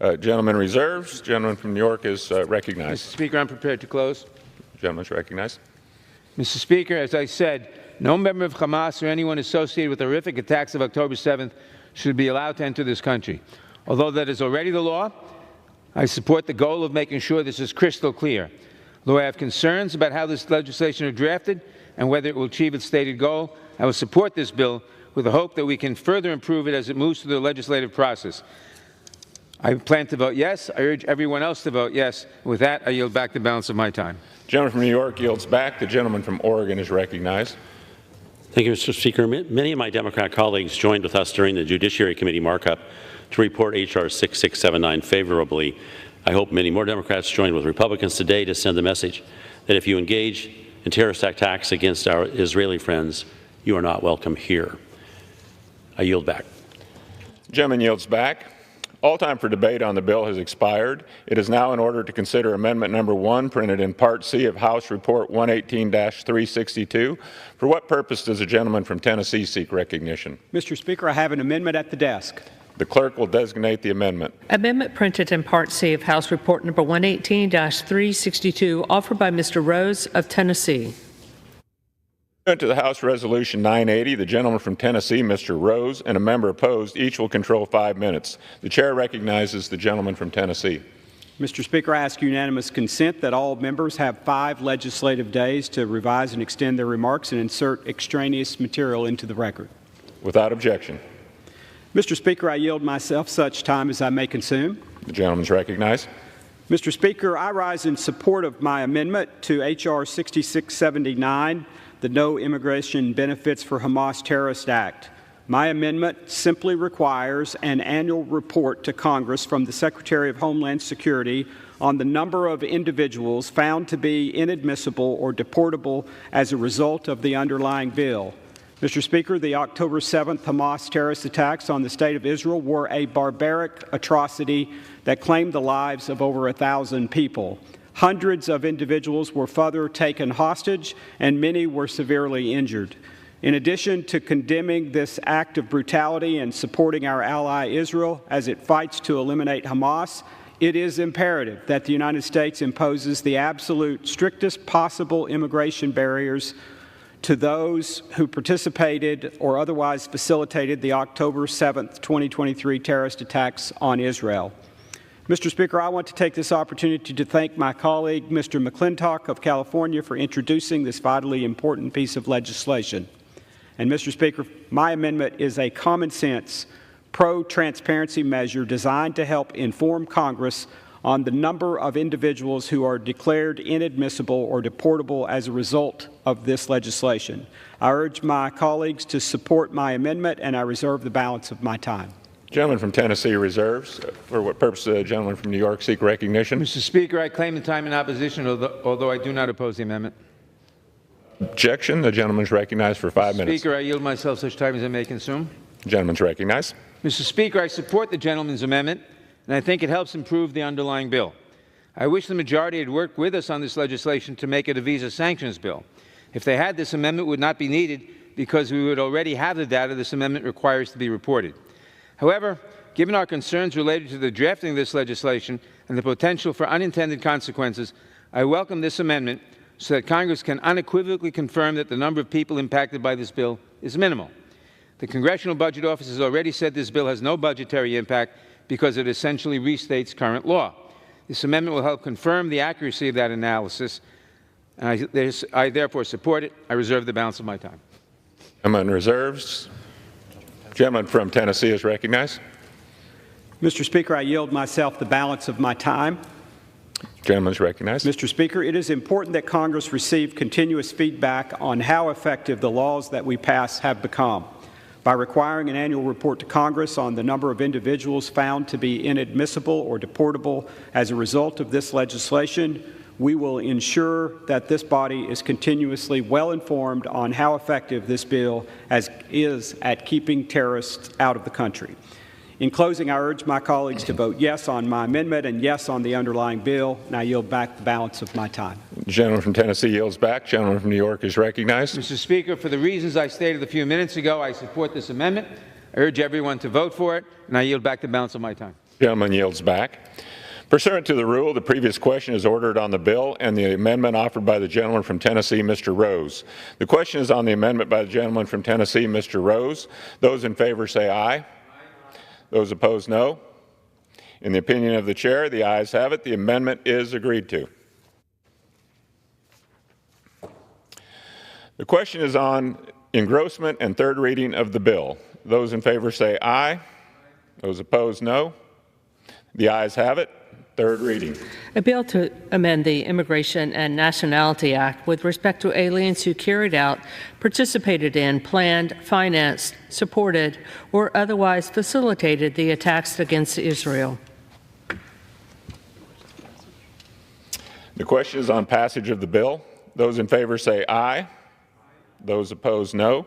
Gentleman reserves. Gentleman from New York is recognized. Mr. Speaker, I'm prepared to close. Gentleman is recognized. Mr. Speaker, as I said, no member of Hamas or anyone associated with the horrific attacks of October 7th should be allowed to enter this country. Although that is already the law, I support the goal of making sure this is crystal clear. Though I have concerns about how this legislation is drafted and whether it will achieve its stated goal, I will support this bill with the hope that we can further improve it as it moves through the legislative process. I plan to vote yes. I urge everyone else to vote yes. With that, I yield back the balance of my time. The gentleman from New York yields back. The gentleman from Oregon is recognized. Thank you, Mr. Speaker. Many of my Democrat colleagues joined with us during the Judiciary Committee markup to report H.R. 6679 favorably. I hope many more Democrats join with Republicans today to send the message that if you engage in terrorist attacks against our Israeli friends, you are not welcome here. I yield back. The gentleman yields back. All time for debate on the bill has expired. It is now in order to consider Amendment Number 1, printed in Part C of House Report 118-362. For what purpose does the gentleman from Tennessee seek recognition? Mr. Speaker, I have an amendment at the desk. The clerk will designate the amendment. Amendment printed in Part C of House Report Number 118-362, offered by Mr. Rose of Tennessee. To the House Resolution 980, the gentleman from Tennessee, Mr. Rose, and a member opposed, each will control 5 minutes. The chair recognizes the gentleman from Tennessee. Mr. Speaker, I ask unanimous consent that all members have 5 legislative days to revise and extend their remarks and insert extraneous material into the record. Without objection. Mr. Speaker, I yield myself such time as I may consume. The gentleman is recognized. Mr. Speaker, I rise in support of my amendment to H.R. 6679, the No Immigration Benefits for Hamas Terrorist Act. My amendment simply requires an annual report to Congress from the Secretary of Homeland Security on the number of individuals found to be inadmissible or deportable as a result of the underlying bill. Mr. Speaker, the October 7th Hamas terrorist attacks on the State of Israel were a barbaric atrocity that claimed the lives of over 1,000 people. Hundreds of individuals were further taken hostage, and many were severely injured. In addition to condemning this act of brutality and supporting our ally Israel as it fights to eliminate Hamas, it is imperative that the United States imposes the absolute strictest possible immigration barriers to those who participated or otherwise facilitated the October 7th, 2023 terrorist attacks on Israel. Mr. Speaker, I want to take this opportunity to thank my colleague, Mr. McClintock of California, for introducing this vitally important piece of legislation. And, Mr. Speaker, my amendment is a common-sense, pro-transparency measure designed to help inform Congress on the number of individuals who are declared inadmissible or deportable as a result of this legislation. I urge my colleagues to support my amendment, and I reserve the balance of my time. Gentleman from Tennessee reserves. For what purpose does the gentleman from New York seek recognition? Mr. Speaker, I claim the time in opposition, although I do not oppose the amendment. Objection. The gentleman is recognized for 5 minutes. Speaker, I yield myself such time as I may consume. The gentleman is recognized. Mr. Speaker, I support the gentleman's amendment, and I think it helps improve the underlying bill. I wish the majority had worked with us on this legislation to make it a visa sanctions bill. If they had, this amendment would not be needed because we would already have the data this amendment requires to be reported. However, given our concerns related to the drafting of this legislation and the potential for unintended consequences, I welcome this amendment so that Congress can unequivocally confirm that the number of people impacted by this bill is minimal. The Congressional Budget Office has already said this bill has no budgetary impact because it essentially restates current law. This amendment will help confirm the accuracy of that analysis, and I therefore support it. I reserve the balance of my time. Gentleman reserves. Gentleman from Tennessee is recognized. Mr. Speaker, I yield myself the balance of my time. Gentleman is recognized. Mr. Speaker, it is important that Congress receive continuous feedback on how effective the laws that we pass have become. By requiring an annual report to Congress on the number of individuals found to be inadmissible or deportable as a result of this legislation, we will ensure that this body is continuously well informed on how effective this bill is at keeping terrorists out of the country. In closing, I urge my colleagues to vote yes on my amendment and yes on the underlying bill, and I yield back the balance of my time. The gentleman from Tennessee yields back. Gentleman from New York is recognized. Mr. Speaker, for the reasons I stated a few minutes ago, I support this amendment. I urge everyone to vote for it, and I yield back the balance of my time. Gentleman yields back. Pursuant to the rule, the previous question is ordered on the bill and the amendment offered by the gentleman from Tennessee, Mr. Rose. The question is on the amendment by the gentleman from Tennessee, Mr. Rose. Those in favor say aye. Those opposed, no. In the opinion of the chair, the ayes have it. The amendment is agreed to. The question is on engrossment and third reading of the bill. Those in favor say aye. Those opposed, no. The ayes have it. Third reading. A bill to amend the Immigration and Nationality Act with respect to aliens who carried out, participated in, planned, financed, supported, or otherwise facilitated the attacks against Israel. The question is on passage of the bill. Those in favor say aye. Those opposed, no.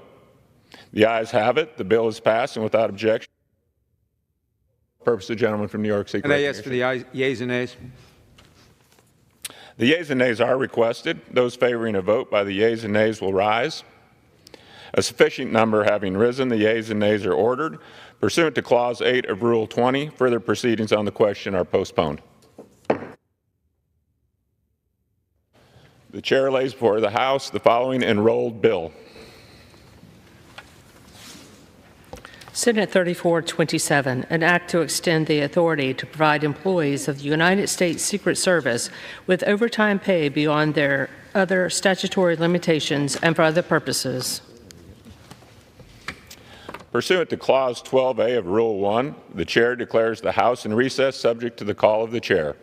The ayes have it. The bill is passed and without objection. Purpose the gentleman from New York seek recognition. Yes for the yeas and nays. The yeas and nays are requested. Those favoring a vote by the yeas and nays will rise. A sufficient number having risen, the yeas and nays are ordered. Pursuant to Clause 8 of Rule 20, further proceedings on the question are postponed. The chair lays before the House the following enrolled bill. Senate 3427, an act to extend the authority to provide employees of the United States Secret Service with overtime pay beyond their other statutory limitations and for other purposes. Pursuant to Clause 12A of Rule 1, the Chair declares the House in recess subject to the call of the Chair.